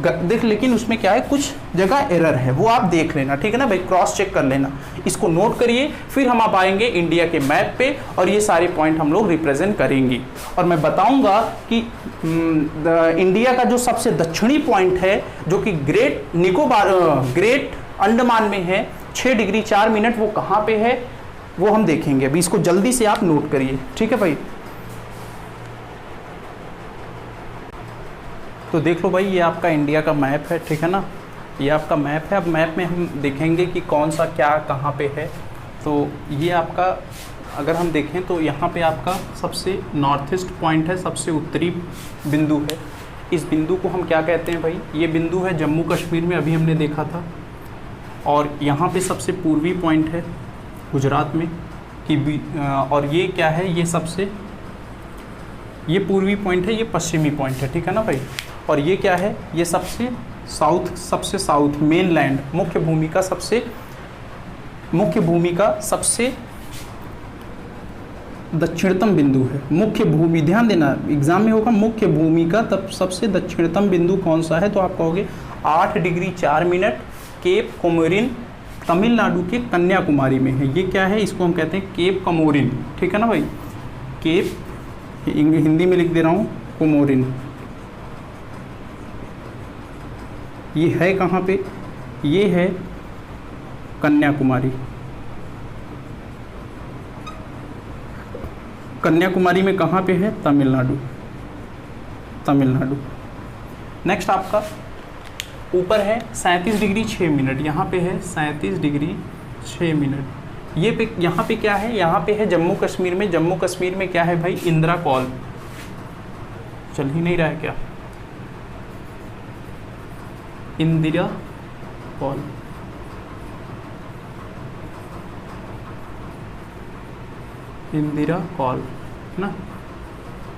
देख, लेकिन उसमें क्या है, कुछ जगह एरर है, वो आप देख लेना, ठीक है ना भाई, क्रॉस चेक कर लेना, इसको नोट करिए। फिर हम आप आएंगे इंडिया के मैप पे और ये सारे पॉइंट हम लोग रिप्रेजेंट करेंगे। और मैं बताऊंगा कि इंडिया का जो सबसे दक्षिणी पॉइंट है, जो कि ग्रेट अंडमान में है, 6 डिग्री 4 मिनट, वो कहाँ पे है वो हम देखेंगे। अभी इसको जल्दी से आप नोट करिए, ठीक है भाई। तो देख लो भाई, ये आपका इंडिया का मैप है, ठीक है ना, ये आपका मैप है। अब मैप में हम देखेंगे कि कौन सा क्या कहाँ पे है। तो ये आपका अगर हम देखें तो यहाँ पे आपका सबसे नॉर्थ ईस्ट पॉइंट है, सबसे उत्तरी बिंदु है। इस बिंदु को हम क्या कहते हैं भाई? ये बिंदु है जम्मू कश्मीर में, अभी हमने देखा था। और यहाँ पे सबसे पूर्वी पॉइंट है गुजरात में कि और ये क्या है? ये पूर्वी पॉइंट है, ये पश्चिमी पॉइंट है, ठीक है ना भाई। और ये क्या है? ये सबसे साउथ मेन लैंड, मुख्य भूमि का सबसे दक्षिणतम बिंदु है। मुख्य भूमि, ध्यान देना एग्जाम में होगा, मुख्य भूमि का तब सबसे दक्षिणतम बिंदु कौन सा है? तो आप कहोगे 8 degree 4 minute cape comorin, Tamil Nadu के कन्याकुमारी में है। ये क्या है? इसको हम कहते हैं केप कोमोरिन, ठीक है ना भाई। केप, हिंदी में लिख दे रहा हूँ, कोमोरिन। ये है कहाँ पे? ये है कन्याकुमारी। कन्याकुमारी में कहाँ पे है? तमिलनाडु। नेक्स्ट आपका ऊपर है 37 डिग्री 6 मिनट, यहाँ पे है 37 डिग्री 6 मिनट। यहाँ पे क्या है? यहाँ पे है जम्मू कश्मीर में। जम्मू कश्मीर में क्या है भाई? इंदिरा कॉल। चल ही नहीं रहा है क्या? इंदिरा कॉल। इंदिरा कॉल ना।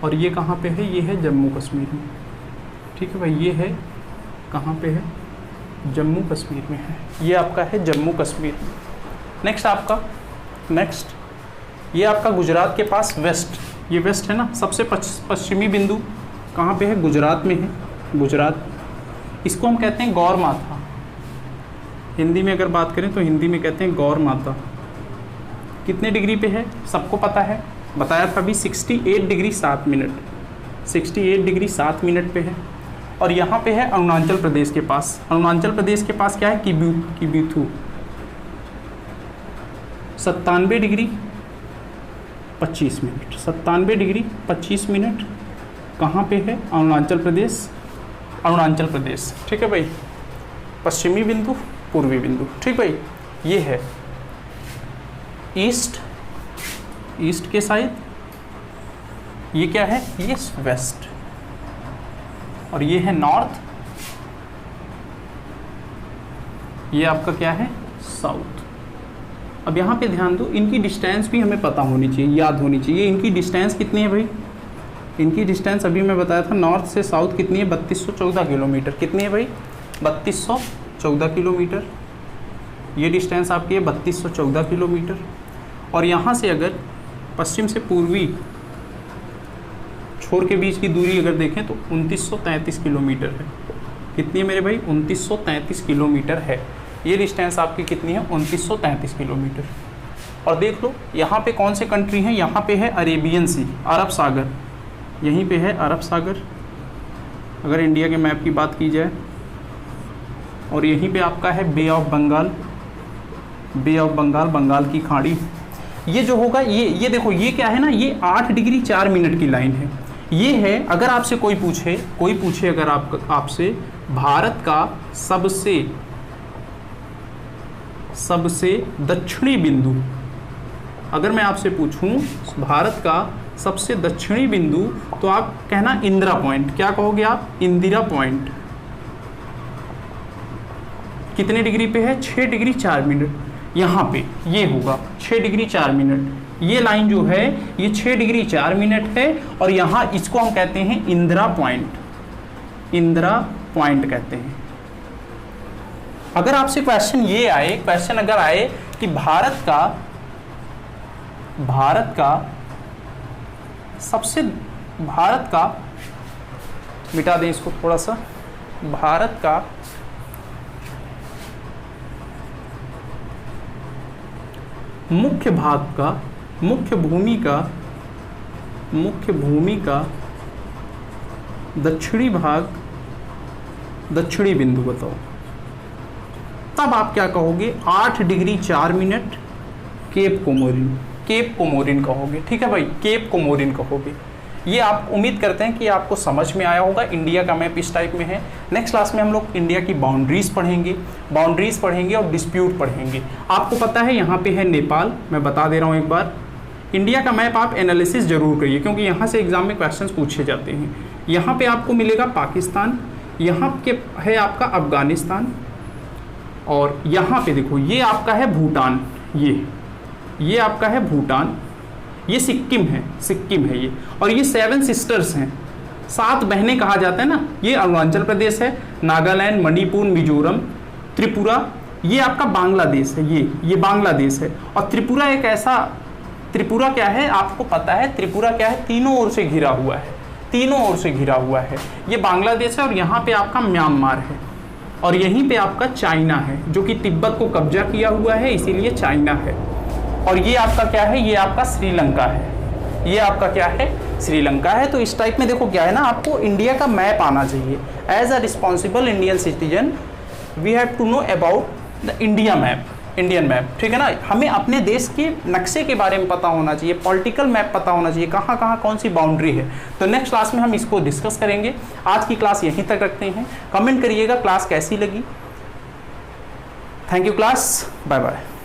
और ये कहाँ पे है? ये है जम्मू कश्मीर में, ठीक है भाई। ये है कहाँ पे है? जम्मू कश्मीर में है। ये आपका है जम्मू कश्मीर। नेक्स्ट ये आपका गुजरात के पास वेस्ट, ये वेस्ट है ना, सबसे पश्चिमी बिंदु कहाँ पे है? गुजरात में है। गुजरात, इसको हम कहते हैं गौर माता। हिंदी में अगर बात करें तो हिंदी में कहते हैं गौर माता। कितने डिग्री पे है? सबको पता है, बताया था अभी, 68 डिग्री 7 मिनट। 68 डिग्री 7 मिनट पे है। और यहाँ पे है अरुणाचल प्रदेश के पास। अरुणाचल प्रदेश के पास क्या है? किब्यूथू। 97 डिग्री 25 मिनट। 97 डिग्री 25 मिनट कहाँ पे है? अरुणाचल प्रदेश, ठीक है भाई। पश्चिमी बिंदु, पूर्वी बिंदु, ठीक भाई। ये है ईस्ट के साइड। ये क्या है? ये वेस्ट। और ये है नॉर्थ। ये आपका क्या है? साउथ। अब यहाँ पे ध्यान दो, इनकी डिस्टेंस भी हमें पता होनी चाहिए, याद होनी चाहिए। इनकी डिस्टेंस कितनी है भाई? इनकी डिस्टेंस अभी मैं बताया था, नॉर्थ से साउथ कितनी है? 3214 किलोमीटर। कितनी है भाई? 3214 किलोमीटर। ये डिस्टेंस आपकी है 3214 किलोमीटर। और यहाँ से अगर पश्चिम से पूर्वी छोर के बीच की दूरी अगर देखें तो 2933 किलोमीटर है। कितनी है मेरे भाई? 2933 किलोमीटर है। ये डिस्टेंस आपकी कितनी है? 2933 किलोमीटर। और देख लो यहाँ पे कौन से कंट्री हैं? यहाँ पे है अरेबियन सी, अरब सागर। यहीं पे है अरब सागर अगर इंडिया के मैप की बात की जाए। और यहीं पे आपका है बे ऑफ बंगाल, बंगाल की खाड़ी। ये जो होगा, ये देखो, ये क्या है ना, ये 8 डिग्री 4 मिनट की लाइन है। ये है, अगर आपसे कोई पूछे अगर आपसे भारत का सबसे दक्षिणी बिंदु, अगर मैं आपसे पूछूं भारत का सबसे दक्षिणी बिंदु, तो आप कहना इंदिरा पॉइंट। क्या कहोगे आप? इंदिरा पॉइंट। कितने डिग्री पे है? 6 डिग्री 4 मिनट। यहाँ पे ये होगा 6 डिग्री 4 मिनट। ये लाइन जो है ये 6 डिग्री 4 मिनट है। और यहाँ इसको हम कहते हैं इंदिरा पॉइंट कहते हैं। अगर आपसे क्वेश्चन अगर आए कि भारत का मिटा दें इसको थोड़ा सा, भारत का मुख्य भूमि का दक्षिणी भाग, दक्षिणी बिंदु बताओ, तब आप क्या कहोगे? 8 डिग्री 4 मिनट केप कोमोरिन कहोगे। ठीक है भाई, केप कोमोरिन कहोगे। ये आप उम्मीद करते हैं कि आपको समझ में आया होगा। इंडिया का मैप इस टाइप में है। नेक्स्ट क्लास में हम लोग इंडिया की बाउंड्रीज पढ़ेंगे और डिस्प्यूट पढ़ेंगे। आपको पता है यहाँ पे है नेपाल, मैं बता दे रहा हूँ एक बार। इंडिया का मैप आप एनालिसिस जरूर करिए, क्योंकि यहाँ से एग्जाम में क्वेश्चंस पूछे जाते हैं। यहाँ पे आपको मिलेगा पाकिस्तान, यहाँ के है आपका अफगानिस्तान, और यहाँ पे देखो ये आपका है भूटान, ये आपका है भूटान, ये सिक्किम है ये, और ये 7 सिस्टर्स हैं, 7 बहनें कहा जाता है ना। ये अरुणाचल प्रदेश है, नागालैंड, मणिपुर, मिजोरम, त्रिपुरा, ये आपका बांग्लादेश है, ये बांग्लादेश है। और त्रिपुरा एक ऐसा, त्रिपुरा क्या है आपको पता है, त्रिपुरा क्या है, तीनों ओर से घिरा हुआ है, तीनों ओर से घिरा हुआ है। ये बांग्लादेश है, और यहाँ पे आपका म्यांमार है, और यहीं पे आपका चाइना है, जो कि तिब्बत को कब्जा किया हुआ है, इसीलिए चाइना है। और ये आपका क्या है, ये आपका श्रीलंका है, ये आपका क्या है, श्रीलंका है। तो इस टाइप में देखो क्या है ना, आपको इंडिया का मैप आना चाहिए। As a responsible Indian citizen we have to know about the Indian map, ठीक है ना। हमें अपने देश के नक्शे के बारे में पता होना चाहिए, पॉलिटिकल मैप पता होना चाहिए, कहाँ कहाँ कौन सी बाउंड्री है। तो नेक्स्ट क्लास में हम इसको डिस्कस करेंगे। आज की क्लास यहीं तक रखते हैं। कमेंट करिएगा क्लास कैसी लगी। Thank you class, bye bye.